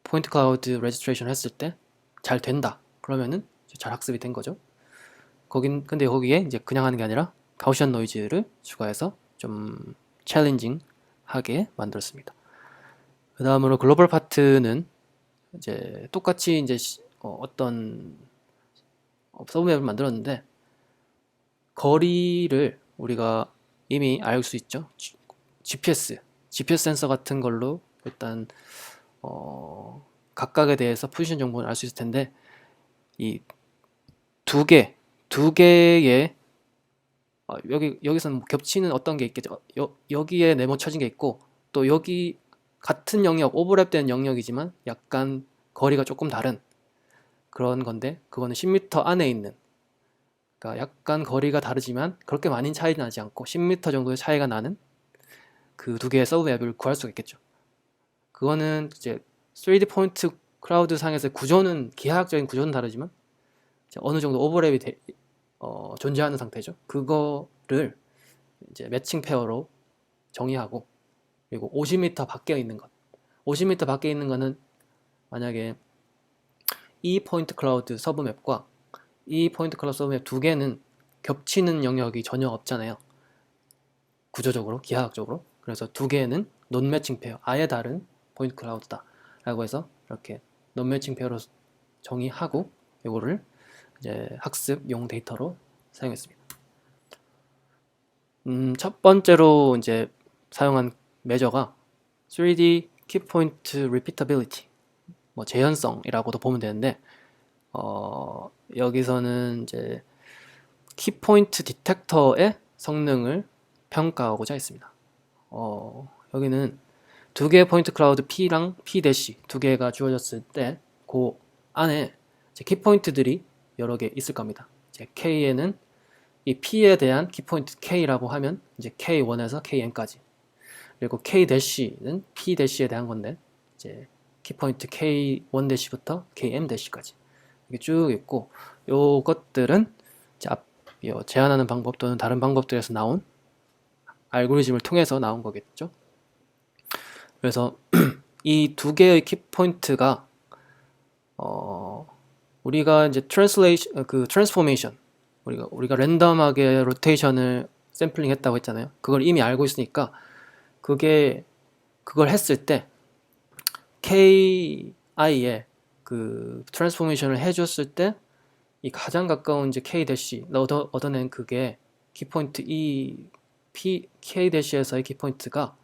포인트 클라우드 레지스트레이션 했을 때 잘 된다. 그러면은 잘 학습이 된 거죠. 근데 거기에 이제 그냥 하는 게 아니라 가우시안 노이즈를 추가해서 좀 챌린징하게 만들었습니다. 그 다음으로 글로벌 파트는 이제 똑같이 이제 어떤 서브맵을 만들었는데 거리를 우리가 이미 알 수 있죠. GPS 센서 같은 걸로 일단 각각에 대해서 포지션 정보를 알 수 있을 텐데 이 두 개의 여기서는 뭐 겹치는 어떤 게 있겠죠. 여기에 네모 쳐진 게 있고 또 여기 같은 영역, 오버랩되는 영역이지만 약간 거리가 조금 다른 그런 건데 그거는 10m 안에 있는, 그러니까 약간 거리가 다르지만 그렇게 많이 차이 나지 않고 10m 정도의 차이가 나는 그 두 개의 서브 앱을 구할 수가 있겠죠. 그거는 이제 3D 포인트 클라우드 상에서 구조는 기하학적인 구조는 다르지만 어느 정도 오버랩이 존재하는 상태죠. 그거를 이제 매칭 페어로 정의하고, 그리고 50m 밖에 있는 것, 50m 밖에 있는 거는 만약에 이 포인트 클라우드 서브맵과 이 포인트 클라우드 서브맵 두 개는 겹치는 영역이 전혀 없잖아요. 구조적으로, 기하학적으로. 그래서 두 개는 논 매칭 페어, 아예 다른 포인트 클라우드다 라고 해서 이렇게 논 매칭 페어로 정의하고 이거를 이제 학습용 데이터로 사용했습니다. 첫 번째로 이제 사용한 메저가 3D 키포인트 리피터빌리티, 뭐 재현성이라고도 보면 되는데 여기서는 이제 키포인트 디텍터의 성능을 평가하고자 했습니다. 여기는 두 개의 포인트 클라우드 P랑 P 대시 두 개가 주어졌을 때 그 안에 키포인트들이 여러 개 있을 겁니다. 이제 K에는 이 P에 대한 키포인트 K라고 하면 이제 K1에서 KN까지, 그리고 K 대시는 P 대시에 대한 건데 이제 키포인트 K1 대시부터 KM 대시까지 이게 쭉 있고, 요것들은 이제 제한하는 방법 또는 다른 방법들에서 나온 알고리즘을 통해서 나온 거겠죠. 그래서 이 두 개의 키포인트가 우리가 이제 트랜스포메이션, 우리가 랜덤하게 로테이션을 샘플링 했다고 했잖아요. 그걸 이미 알고 있으니까 그걸 했을 때 KI에 그 트랜스포메이션을 해줬을 때 이 가장 가까운 이제 K 대시 얻어낸 그게 키포인트 K 대시에서의 키포인트가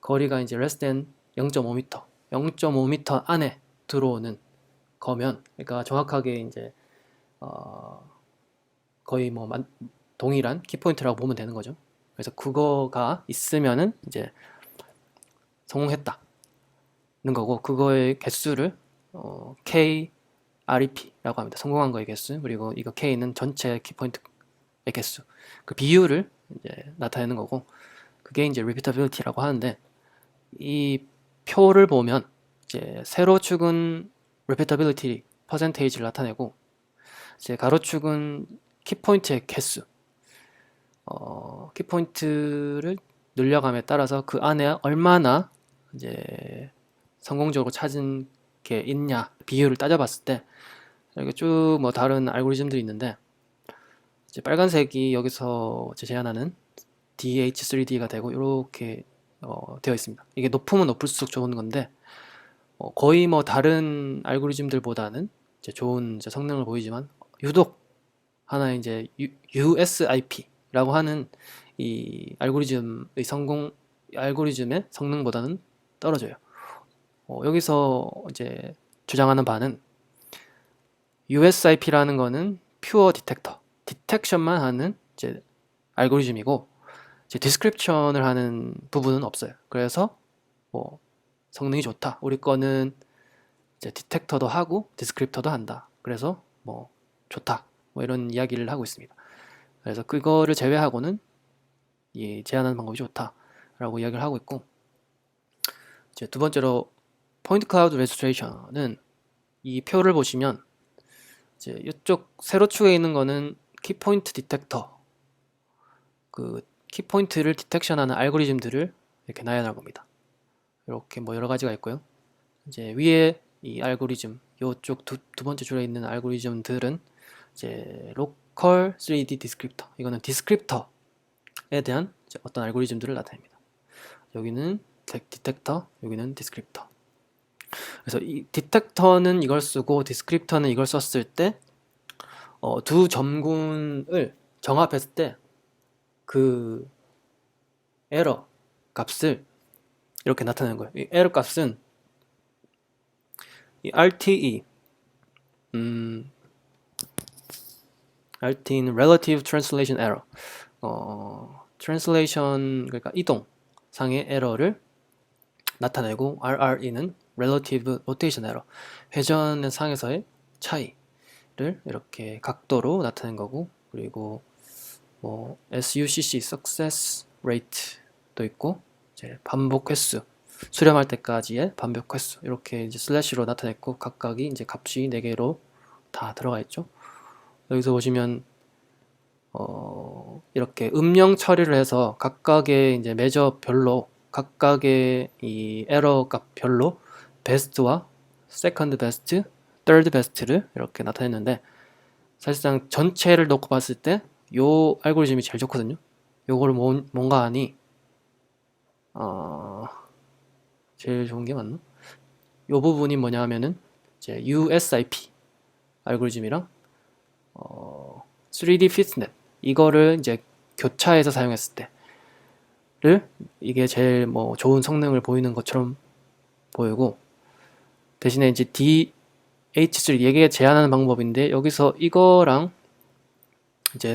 거리가 이제 less than 0.5m, 0.5m 안에 들어오는 거면, 그러니까 정확하게 이제 거의 뭐 동일한 키포인트라고 보면 되는 거죠. 그래서 그거가 있으면은 이제 성공했다는 거고, 그거의 개수를 KREP라고 합니다. 성공한 거의 개수. 그리고 이거 K는 전체 키포인트의 개수. 그 비율을 이제 나타내는 거고, 그게 이제 repeatability라고 하는데, 이 표를 보면 이제 세로축은 repeatability 퍼센테이지를 나타내고 이제 가로축은 키포인트의 개수, 키포인트를 늘려감에 따라서 그 안에 얼마나 이제 성공적으로 찾은 게 있냐 비율을 따져봤을 때 이렇게 쭉 뭐 다른 알고리즘들이 있는데 이제 빨간색이 여기서 제시하는 DH3D가 되고 이렇게 되어 있습니다. 이게 높으면 높을수록 좋은 건데 거의 뭐 다른 알고리즘들보다는 이제 좋은 이제 성능을 보이지만 유독 하나의 이제 USIP라고 하는 이 알고리즘의 성능보다는 떨어져요. 여기서 이제 주장하는 바는 USIP라는 거는 퓨어 디텍터, 디텍션만 하는 이제 알고리즘이고 이제 디스크립션을 하는 부분은 없어요. 그래서 뭐 성능이 좋다. 우리 거는 이제 디텍터도 하고 디스크립터도 한다. 그래서 뭐 좋다. 뭐 이런 이야기를 하고 있습니다. 그래서 그거를 제외하고는 이 제한하는 방법이 좋다라고 이야기를 하고 있고, 이제 두 번째로 포인트 클라우드 레지스트레이션은 이 표를 보시면 이제 이쪽 세로축에 있는 거는 키포인트 디텍터, 그 키포인트를 디텍션하는 알고리즘들을 이렇게 나열한 겁니다. 이렇게 뭐 여러 가지가 있고요. 이제 위에 이 알고리즘, 요쪽 두 번째 줄에 있는 알고리즘들은 이제 로컬 3D 디스크립터, 이거는 디스크립터에 대한 어떤 알고리즘들을 나타냅니다. 여기는 디텍터, 여기는 디스크립터. 그래서 이 디텍터는 이걸 쓰고 디스크립터는 이걸 썼을 때 두 점군을 정합했을 때 그 에러 값을 이렇게 나타내는 거예요. 이 에러 값은 이 RTE, RT는 Relative Translation Error, translation 그러니까 이동 상의 에러를 나타내고, RRE는 Relative Rotation Error, 회전의 상에서의 차이를 이렇게 각도로 나타낸 거고, 그리고 뭐 SUCC Success Rate도 있고, 이제 반복 횟수, 수렴할 때까지의 반복 횟수, 이렇게 이제 슬래시로 나타냈고, 각각이 이제 값이 4개로 다 들어가 있죠. 여기서 보시면 이렇게 음영 처리를 해서 각각의 이제 매저별로, 각각의 이 에러 값별로 베스트와 세컨드 베스트, third 베스트를 이렇게 나타냈는데, 사실상 전체를 놓고 봤을 때 요 알고리즘이 제일 좋거든요. 요거를 뭔가 하니 제일 좋은 게 맞나? 요 부분이 뭐냐 하면은 이제 USIP 알고리즘이랑 3D FitNet, 이거를 이제 교차해서 사용했을 때를 이게 제일 뭐 좋은 성능을 보이는 것처럼 보이고, 대신에 이제 DH3 이게 제한하는 방법인데, 여기서 이거랑 이제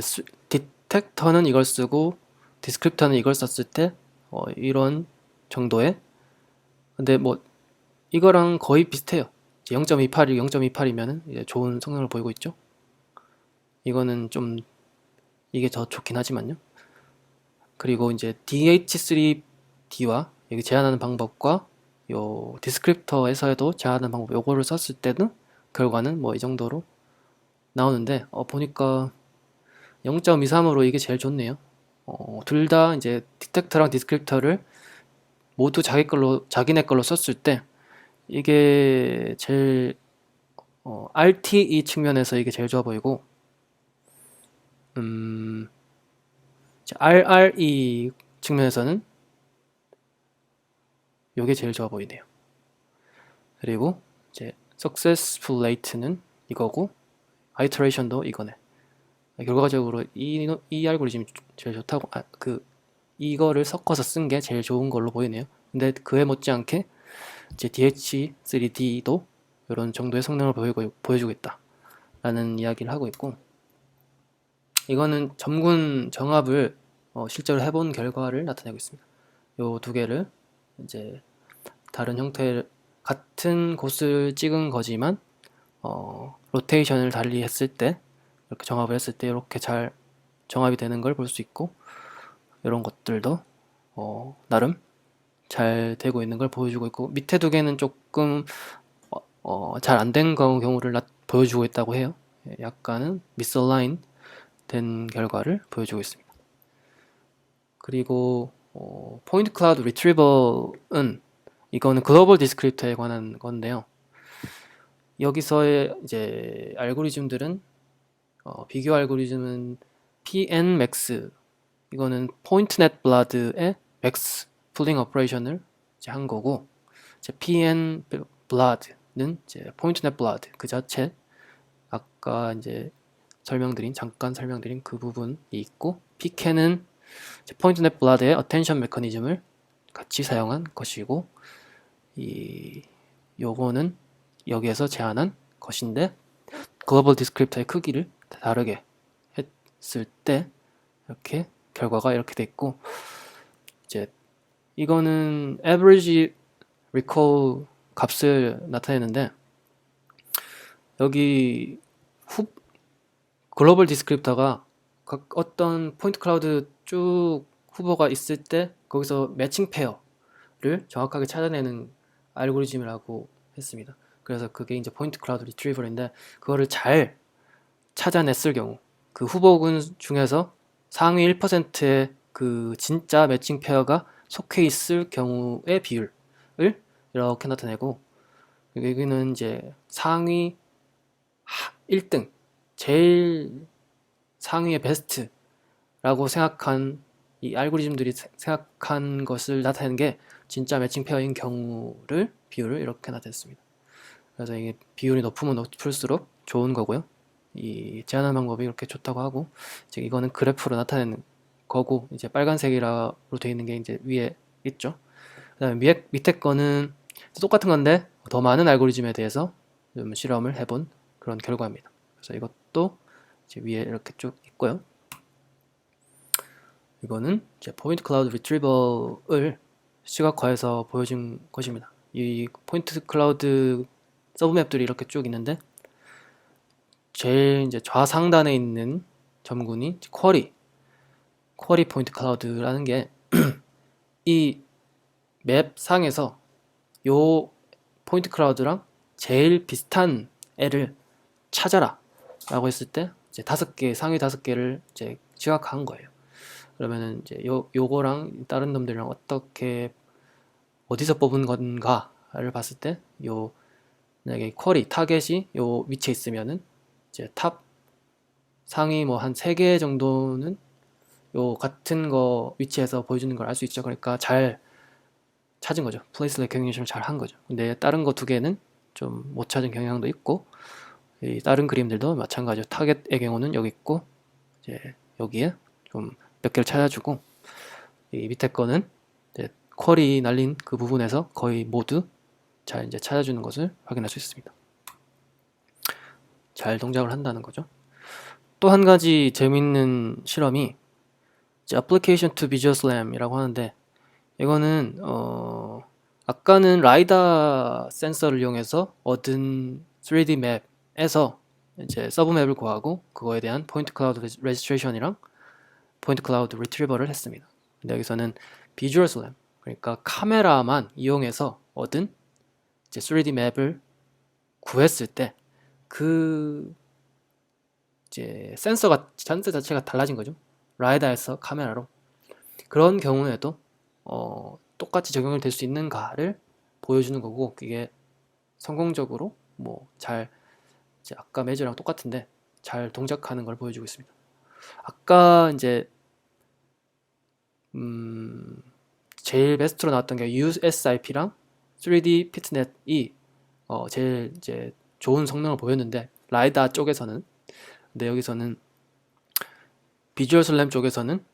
디텍터는 이걸 쓰고 디스크립터는 이걸 썼을 때 이런 정도의, 근데 뭐 이거랑 거의 비슷해요. 0.28이 0.28이면은 이제 좋은 성능을 보이고 있죠. 이거는 좀 이게 더 좋긴 하지만요. 그리고 이제 DH3D와 여기 제한하는 방법과 요 디스크립터에서도 제한하는 방법, 요거를 썼을 때는 결과는 뭐 이 정도로 나오는데, 보니까 0.23으로 이게 제일 좋네요. 둘 다 이제 디텍터랑 디스크립터를 모두 자기네 걸로 썼을 때 이게 제일 RTE 측면에서 이게 제일 좋아 보이고, RRE 측면에서는 이게 제일 좋아 보이네요. 그리고 이제 successful rate는 이거고, iteration도 이거네. 결과적으로 이 알고리즘이 제일 좋다고, 이거를 섞어서 쓴 게 제일 좋은 걸로 보이네요. 근데 그에 못지않게 이제 DH3D도 이런 정도의 성능을 보여주고 있다 라는 이야기를 하고 있고, 이거는 점군 정합을 실제로 해본 결과를 나타내고 있습니다. 요 두 개를 이제 다른 형태의 같은 곳을 찍은 거지만 로테이션을 달리 했을 때, 이렇게 정합을 했을 때 이렇게 잘 정합이 되는 걸 볼 수 있고, 이런 것들도 나름 잘 되고 있는 걸 보여주고 있고, 밑에 두 개는 조금 잘 안 된 경우를 보여주고 있다고 해요. 약간은 미스얼라인 된 결과를 보여주고 있습니다. 그리고 포인트 클라우드 리트리버는 이거는 글로벌 디스크립터에 관한 건데요. 여기서의 이제 알고리즘들은 비교 알고리즘은 PNMax, 이거는 포인트넷 블라드의 맥스 풀링 오퍼레이션을 이제 한 거고, 이제 PN 블라드는 이제 포인트넷 블라드 그 자체, 아까 이제 잠깐 설명드린 그 부분이 있고, PCAN은 포인트넷 블라드의 어텐션 메커니즘을 같이 사용한 것이고, 요거는 여기에서 제한한 것인데, 글로벌 디스크립터의 크기를 다르게 했을 때 이렇게 결과가 이렇게 돼 있고, 이제 이거는 average recall 값을 나타내는데, 여기 글로벌 디스크립터가 어떤 포인트 클라우드 쭉 후보가 있을 때 거기서 매칭 페어를 정확하게 찾아내는 알고리즘이라고 했습니다. 그래서 그게 이제 포인트 클라우드 리트리버인데, 그거를 잘 찾아냈을 경우, 그 후보군 중에서 상위 1%의 그 진짜 매칭 페어가 속해 있을 경우의 비율을 이렇게 나타내고, 여기는 이제 상위 1등, 제일 상위의 베스트라고 생각한 이 알고리즘들이 생각한 것을 나타내는 게 진짜 매칭 페어인 경우를 비율을 이렇게 나타냈습니다. 그래서 이게 비율이 높으면 높을수록 좋은 거고요. 이 제한하는 방법이 이렇게 좋다고 하고, 이제 이거는 그래프로 나타내는 거고, 이제 빨간색이라로 되어 있는 게 이제 위에 있죠. 그다음에 밑에 거는 똑같은 건데 더 많은 알고리즘에 대해서 좀 실험을 해본 그런 결과입니다. 그래서 이것도 이제 위에 이렇게 쭉 있고요. 이거는 이제 포인트 클라우드 리트리버를 시각화해서 보여준 것입니다. 이 포인트 클라우드 서브맵들이 이렇게 쭉 있는데 제일 이제 좌상단에 있는 점군이 쿼리 포인트 클라우드라는 게 이 맵 상에서 요 포인트 클라우드랑 제일 비슷한 애를 찾아라 라고 했을 때 이제 상위 5개를 이제 시각화한 거예요. 그러면은 이제 요거랑 다른 놈들이랑 어떻게 어디서 뽑은 건가를 봤을 때 요 만약에 쿼리 타겟이 요 위치에 있으면은 이제 탑 상위 뭐 한 3개 정도는 요 같은 거 위치에서 보여주는 걸 알 수 있죠. 그러니까 잘 찾은 거죠. 플레이스 레코그니션을 잘 한 거죠. 근데 다른 거 2개는 좀 못 찾은 경향도 있고, 이 다른 그림들도 마찬가지로 타겟의 경우는 여기 있고 이제 여기에 좀 몇 개를 찾아주고, 이 밑에 거는 이제 쿼리 날린 그 부분에서 거의 모두 잘 이제 찾아주는 것을 확인할 수 있습니다. 잘 동작을 한다는 거죠. 또 한 가지 재밌는 실험이 이제 Application to Visual SLAM이라고 하는데, 이거는 아까는 라이다 센서를 이용해서 얻은 3D 맵에서 이제 서브 맵을 구하고 그거에 대한 포인트 클라우드 레지스트레이션이랑 포인트 클라우드 리트리버를 했습니다. 근데 여기서는 비주얼 슬램, 그러니까 카메라만 이용해서 얻은 이제 3D 맵을 구했을 때 그 이제 전체 자체가 달라진 거죠. 라이다에서 카메라로. 그런 경우에도 똑같이 적용이 될 수 있는가를 보여주는 거고, 그게 성공적으로 뭐 잘 이제 아까 매즈랑 똑같은데 잘 동작하는 걸 보여주고 있습니다. 아까 이제 제일 베스트로 나왔던 게 USIP랑 3D 피트넷이 제일 이제 좋은 성능을 보였는데 라이다 쪽에서는, 근데 여기서는 비주얼 슬램 쪽에서는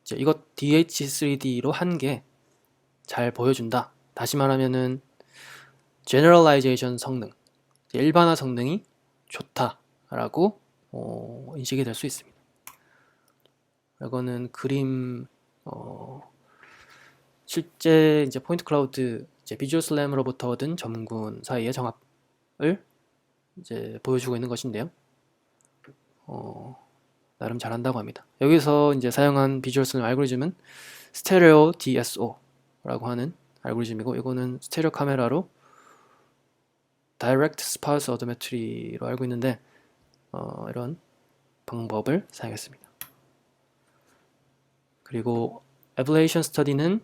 이제 이것 DH3D로 한 게 잘 보여준다. 다시 말하면은 제너럴라이제이션 성능, 일반화 성능이 좋다라고 인식이 될 수 있습니다. 이거는 그림 실제 이제 포인트 클라우드 이제 비주얼 슬램으로부터 얻은 점군 사이의 정합을 이제 보여주고 있는 것인데요. 나름 잘한다고 합니다. 여기서 이제 사용한 비주얼 슬램 알고리즘은 스테레오 DSO라고 하는 알고리즘이고, 이거는 스테레오 카메라로 다이렉트 스파스 오도메트리로 알고 있는데 이런 방법을 사용했습니다. 그리고 에블레이션 스터디는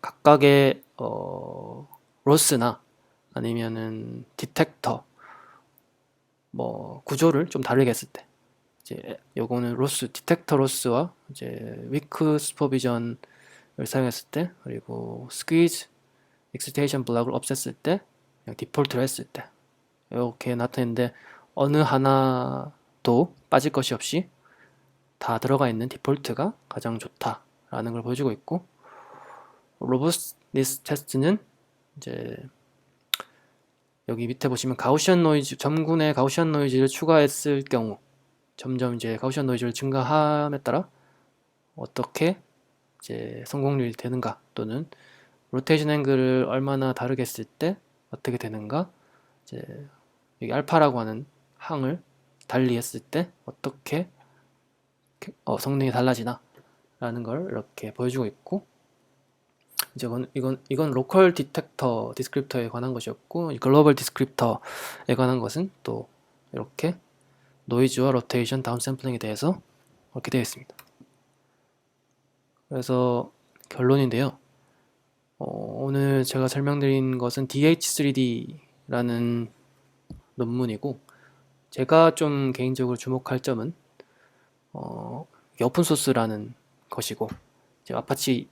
각각의 로스나 아니면은 디텍터 뭐 구조를 좀 다르게 했을 때, 이제 요거는 디텍터 로스와 이제 위크 슈퍼비전을 사용했을 때, 그리고 스퀴즈 익스테이션 블락을 없앴을 때, 그냥 디폴트로 했을 때 이렇게 나타내는데 어느 하나도 빠질 것이 없이 다 들어가 있는 디폴트가 가장 좋다라는 걸 보여주고 있고, 로버스니스 테스트는 이제 여기 밑에 보시면 가우시안 노이즈, 점군에 가우시안 노이즈를 추가했을 경우 점점 이제 가우시안 노이즈를 증가함에 따라 어떻게 이제 성공률이 되는가, 또는 로테이션 앵글을 얼마나 다르게 했을 때 어떻게 되는가, 이제 여기 알파라고 하는 항을 달리 했을 때 어떻게 성능이 달라지나 라는 걸 이렇게 보여주고 있고, 이제 이건 로컬 디텍터 디스크립터에 관한 것이었고, 글로벌 디스크립터에 관한 것은 또 이렇게 노이즈와 로테이션 다운샘플링에 대해서 이렇게 되어 있습니다. 그래서 결론인데요. 오늘 제가 설명드린 것은 DH3D라는 논문이고, 제가 좀 개인적으로 주목할 점은 이게 오픈소스라는 것이고, 이제 아파치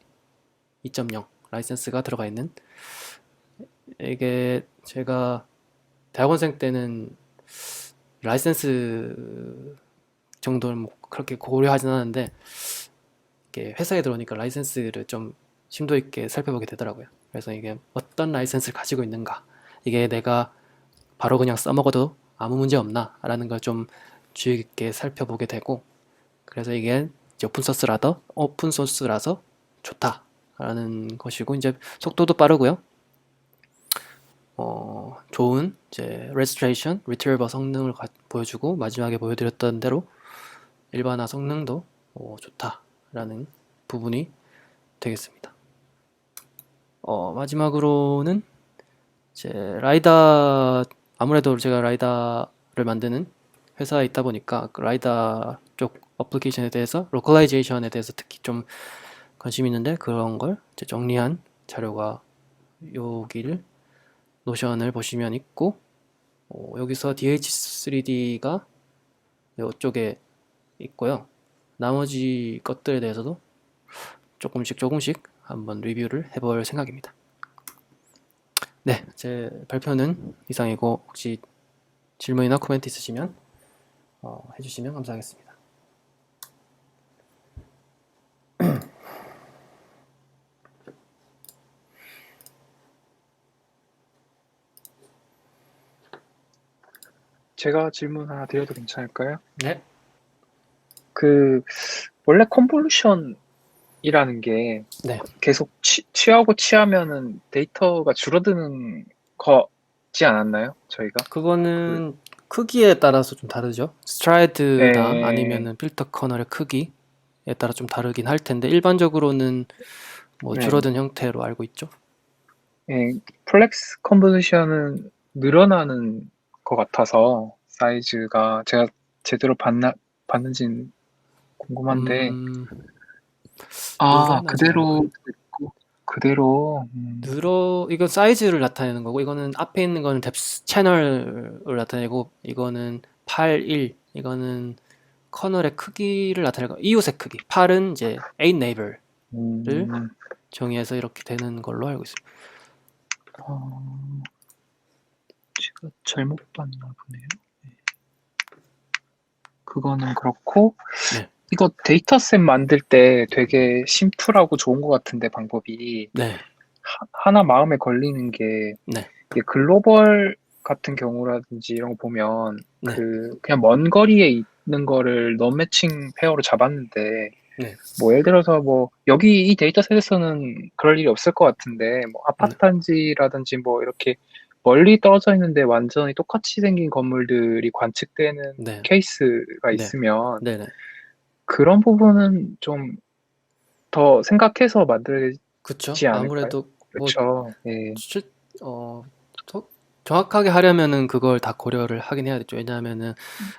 2.0 라이센스가 들어가 있는, 이게 제가 대학원생 때는 라이센스 정도는 뭐 그렇게 고려하진 않았는데, 이게 회사에 들어오니까 라이센스를 좀 심도 있게 살펴보게 되더라고요. 그래서 이게 어떤 라이센스를 가지고 있는가, 이게 내가 바로 그냥 써먹어도 아무 문제 없나 라는 걸 좀 주의 깊게 살펴보게 되고, 그래서 이게 이제 오픈소스라서 좋다라는 것이고, 이제 속도도 빠르고요. 좋은 이제 registration, retriever 성능을 보여주고, 마지막에 보여드렸던 대로 일반화 성능도 좋다라는 부분이 되겠습니다. 마지막으로는 이제 라이다, 아무래도 제가 라이다를 만드는 회사에 있다 보니까 그 라이다 쪽 어플리케이션에 대해서, 로컬라이제이션에 대해서 특히 좀 관심이 있는데, 그런 걸 이제 정리한 자료가 여기를 노션을 보시면 있고, 여기서 DH3D가 이쪽에 있고요. 나머지 것들에 대해서도 조금씩 한번 리뷰를 해볼 생각입니다. 네, 제 발표는 이상이고, 혹시 질문이나 코멘트 있으시면 해주시면 감사하겠습니다. 제가 질문 하나 드려도 괜찮을까요? 네, 원래 컨볼루션이라는 게 네. 계속 취하고 취하면은 데이터가 줄어드는 거지 않았나요? 저희가? 그거는 크기에 따라서 좀 다르죠. 스트라이드나 네, 아니면은 필터 커널의 크기에 따라 좀 다르긴 할 텐데, 일반적으로는 뭐 네, 줄어든 형태로 알고 있죠. 네. 플렉스 컨볼루션은 늘어나는 것 같아서 사이즈가 제가 제대로 봤는지는 궁금한데, 음, 늘어나진 않을 거예요. 그대로 있고, 그대로, 이건 사이즈를 나타내는 거고, 이거는 앞에 있는 거는 뎁스 채널을 나타내고, 이거는 8, 1, 이거는 커널의 크기를 나타낼 거. 이웃의 크기. 8은 이제 eight neighbor를 음, 정의해서 이렇게 되는 걸로 알고 있습니다. 어, 제가 잘못 봤나 보네요. 그거는 그렇고, 네, 이거 데이터셋 만들 때 되게 심플하고 좋은 것 같은데, 방법이. 네, 하나 마음에 걸리는 게, 네, 이게 글로벌 같은 경우라든지 이런 거 보면, 네, 그냥 먼 거리에 있는 거를 non-matching 페어로 잡았는데, 네, 뭐 예를 들어서 뭐 여기 이 데이터셋에서는 그럴 일이 없을 것 같은데 뭐 네, 아파트 단지라든지 뭐 이렇게 멀리 떨어져 있는데 완전히 똑같이 생긴 건물들이 관측되는 네, 케이스가 네, 있으면 네, 네. 그런 부분은 좀 더 생각해서 만들지 그쵸. 않을까요? 아무래도 뭐 그렇죠. 예. 실, 어, 더 정확하게 하려면은 그걸 다 고려를 하긴 해야겠죠. 왜냐하면은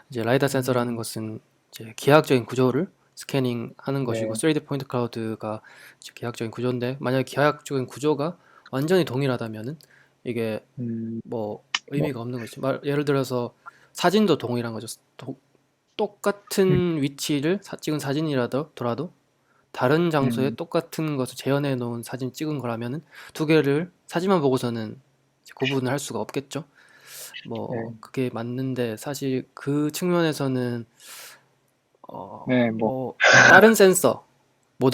이제 라이다 센서라는 음, 것은 이제 기하학적인 구조를 스캐닝하는 것이고, 네. 3D 포인트 클라우드가 이제 기하학적인 구조인데, 만약에 기하학적인 구조가 완전히 동일하다면은 이게 음, 뭐 뭐, 의미가 없는 거죠. 예를 들어서 사진도 동일한 거죠. 음, 똑같은 위치를 찍은 사진이라도 다른 장소에 음, 똑같은 것을 재현해 놓은 사진 찍은 거라면은 두 개를 사진만 보고서는 이제 구분을 할 수가 없겠죠. 뭐 네. 그게 맞는데, 사실 그 측면에서는 네, 뭐, 뭐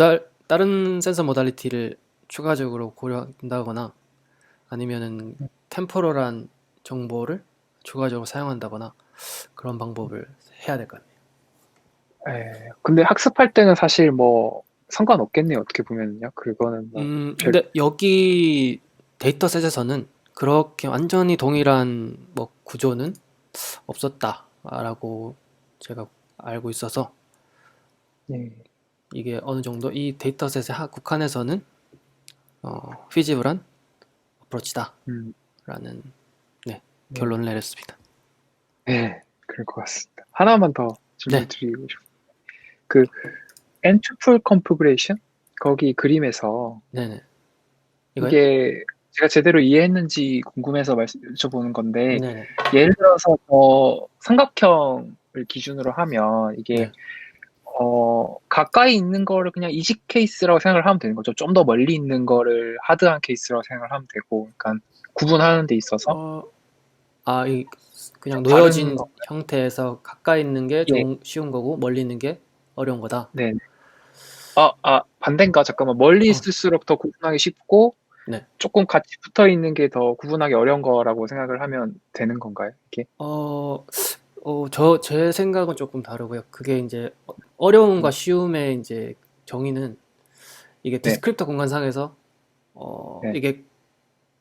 다른 센서 모달리티를 추가적으로 고려한다거나, 아니면은 템포럴한 정보를 추가적으로 사용한다거나, 그런 방법을 해야 될 것 같네요. 근데 학습할 때는 사실 뭐 상관없겠네요. 어떻게 보면요. 그거는 뭐, 근데 여기 데이터셋에서는 그렇게 완전히 동일한 뭐 구조는 없었다라고 제가 알고 있어서, 네. 이게 어느 정도 이 데이터셋에 국한해서는 피지블한 어프로치다라는, 음, 네, 네. 결론을 내렸습니다. 네, 그럴 것 같습니다. 하나만 더 질문 네, 드리고 싶어요. 그 엔투풀 컨피그레이션 거기 그림에서 네네, 이거요? 이게 제가 제대로 이해했는지 궁금해서 여쭤보는 건데, 네네. 예를 들어서 삼각형을 기준으로 하면 이게 네. 가까이 있는 거를 그냥 이지 케이스라고 생각을 하면 되는 거죠. 좀 더 멀리 있는 거를 하드한 케이스라고 생각을 하면 되고, 그러니까 구분하는 데 있어서 어, 이 그냥 다른 놓여진 거, 형태에서 가까이 있는 게 예, 쉬운 거고 멀리 있는 게 어려운 거다. 네. 반대인가? 잠깐만. 멀리 어, 있을수록 더 구분하기 쉽고, 네. 조금 같이 붙어 있는 게 더 구분하기 어려운 거라고 생각을 하면 되는 건가요? 이게? 어, 제 생각은 조금 다르고요. 그게 이제 어려움과 네. 쉬움의 이제 정의는 이게 네. 디스크립터 공간상에서 네. 이게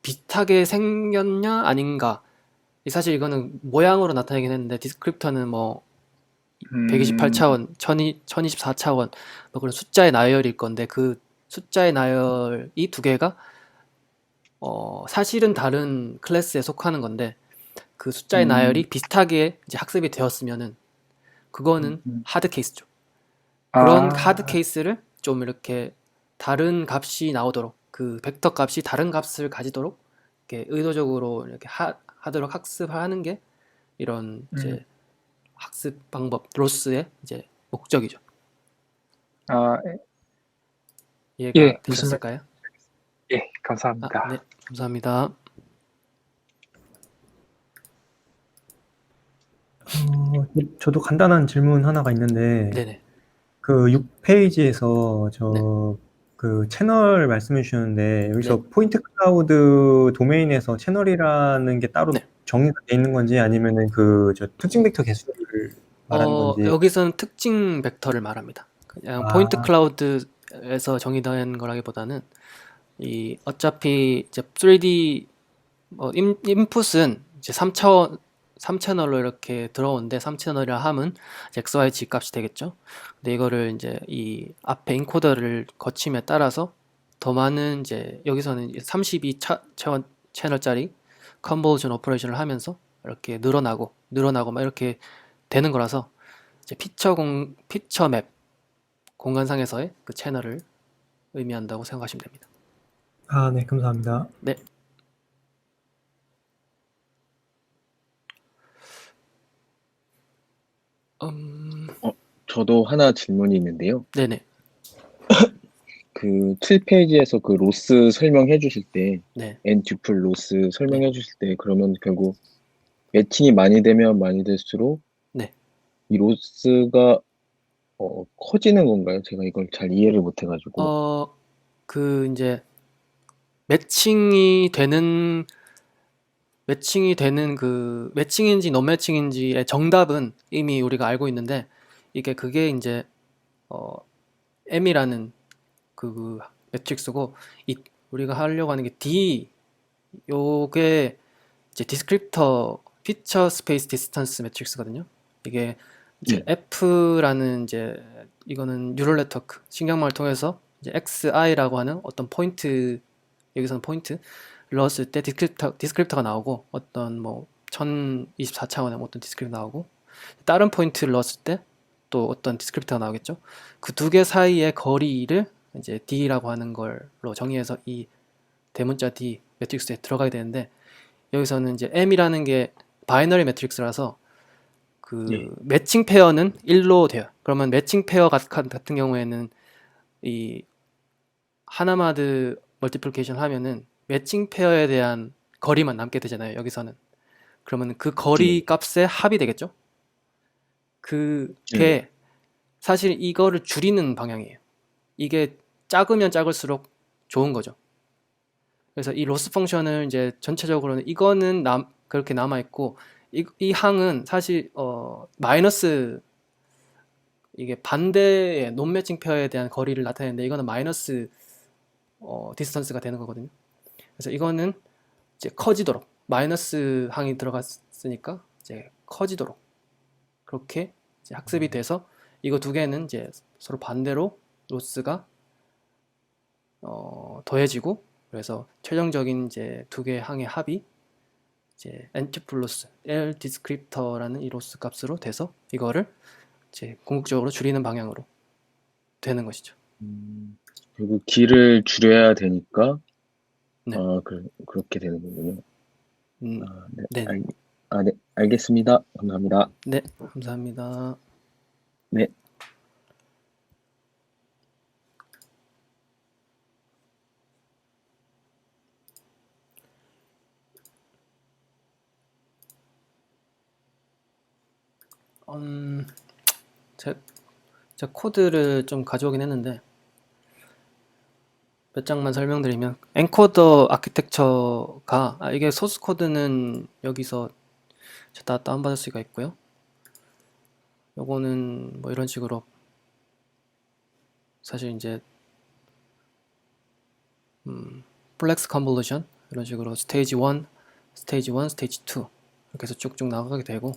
비슷하게 생겼냐 아닌가. 사실 이거는 모양으로 나타내긴 했는데 디스크립터는 뭐 음, 128차원, 1024차원 뭐 그런 숫자의 나열일 건데 그 숫자의 나열 이 두 개가 사실은 다른 클래스에 속하는 건데 그 숫자의 음, 나열이 비슷하게 이제 학습이 되었으면은 음, 그거는 음. 하드 케이스죠. 그런 하드 아, 케이스를 좀 이렇게 다른 값이 나오도록 그 벡터 값이 다른 값을 가지도록 이렇게 의도적으로 이렇게 하도록 학습하는 게 이런 음, 이제 학습 방법 로스의 이제 목적이죠. 아, 예, 이해가 무슨 말, 되셨을까요? 예, 감사합니다. 네, 감사합니다. 저도 간단한 질문 하나가 있는데, 네네. 그 6페이지에서 네, 그 채널 말씀해 주셨는데, 네, 여기서 포인트 클라우드 도메인에서 채널이라는 게 따로 네. 정의가 돼 있는 건지, 아니면은 저 특징 벡터 개수를 말하는 건지. 여기서는 특징 벡터를 말합니다. 그냥 포인트 아, 클라우드에서 정의된 거라기보다는 어차피 이제 3D 인풋은 이제 3차원 3채널로 이렇게 들어오는데 3채널이라 함은 XYZ 값이 되겠죠. 근데 이거를 이제 이 앞에 인코더를 거침에 따라서 더 많은 이제 여기서는 32차원 채널짜리 컨버전 오퍼레이션을 하면서 이렇게 늘어나고 막 이렇게 되는 거라서 이제 피처 맵 공간상에서의 그 채널을 의미한다고 생각하시면 됩니다. 네, 감사합니다. 네, 어, 저도 하나 질문이 있는데요. 네네, 그 7페이지에서 그 로스 설명해 주실 때, 네, n 튜플 로스 네, 설명해 주실 때, 그러면 결국 매칭이 많이 되면 많이 될수록 네. 이 로스가 커지는 건가요? 제가 이걸 잘 이해를 못 해가지고. 이제 매칭이 되는 매칭인지 non 매칭인지의 정답은 이미 우리가 알고 있는데 그게 이제 어, M이라는 그 매트릭스고 우리가 하려고 하는 게 D 요게 이제 디스크립터 피처 스페이스 디스턴스 매트릭스거든요. 이게 이제 네, F라는 이제 이거는 뉴럴 네트워크 신경망을 통해서 이제 XI라고 하는 어떤 포인트 여기서는 포인트 넣었을 때 디스크립터가 나오고 어떤 뭐 1024차원의 어떤 디스크립터 나오고 다른 포인트를 넣었을 때 또 어떤 디스크립터가 나오겠죠. 그 두 개 사이의 거리를 이제 D라고 하는 걸로 정의해서 이 대문자 D 매트릭스에 들어가게 되는데 여기서는 이제 M이라는 게 바이너리 매트릭스라서 네, 그 매칭 페어는 1로 돼요. 그러면 매칭 페어 같은 경우에는 이 하나마드 멀티플리케이션 하면은 매칭 페어에 대한 거리만 남게 되잖아요. 여기서는. 그러면 그 네, 거리 값의 합이 되겠죠? 네, 그게 사실 이거를 줄이는 방향이에요. 이게 작으면 작을수록 좋은 거죠. 그래서 이 로스 펑션을 이제 전체적으로는 이거는 그렇게 남아 있고 이 항은 사실 마이너스 이게 반대의 논 매칭 페어에 대한 거리를 나타내는데 이거는 마이너스 디스턴스가 되는 거거든요. 그래서 이거는 이제 커지도록 마이너스 항이 들어갔으니까 이제 커지도록 그렇게 이제 학습이 돼서 이거 두 개는 이제 서로 반대로 로스가 더해지고 그래서 최종적인 이제 두 개의 항의 합이 이제 엔트 플러스 L 디스크립터라는 이 로스 값으로 돼서 이거를 이제 궁극적으로 줄이는 방향으로 되는 것이죠. 결국 길을 줄여야 되니까 네. 그렇게 되는 거군요. 음, 네. 네, 네, 알겠습니다. 감사합니다. 네, 감사합니다. 네. 제 코드를 좀 가져오긴 했는데 몇 장만 설명드리면 엔코더 아키텍처가 이게 소스 코드는 여기서 다 다운받을 수가 있고요. 요거는 뭐 이런 식으로 사실 이제 플렉스 컨볼루션 이런 식으로 스테이지 1, 스테이지 1, 스테이지 2 이렇게 해서 쭉쭉 나가게 되고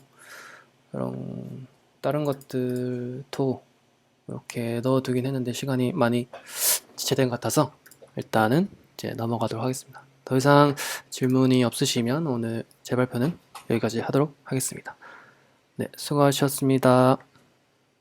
그런 다른 것들도 이렇게 넣어두긴 했는데 시간이 많이 지체된 것 같아서 일단은 이제 넘어가도록 하겠습니다. 더 이상 질문이 없으시면 오늘 제 발표는 여기까지 하도록 하겠습니다. 네, 수고하셨습니다.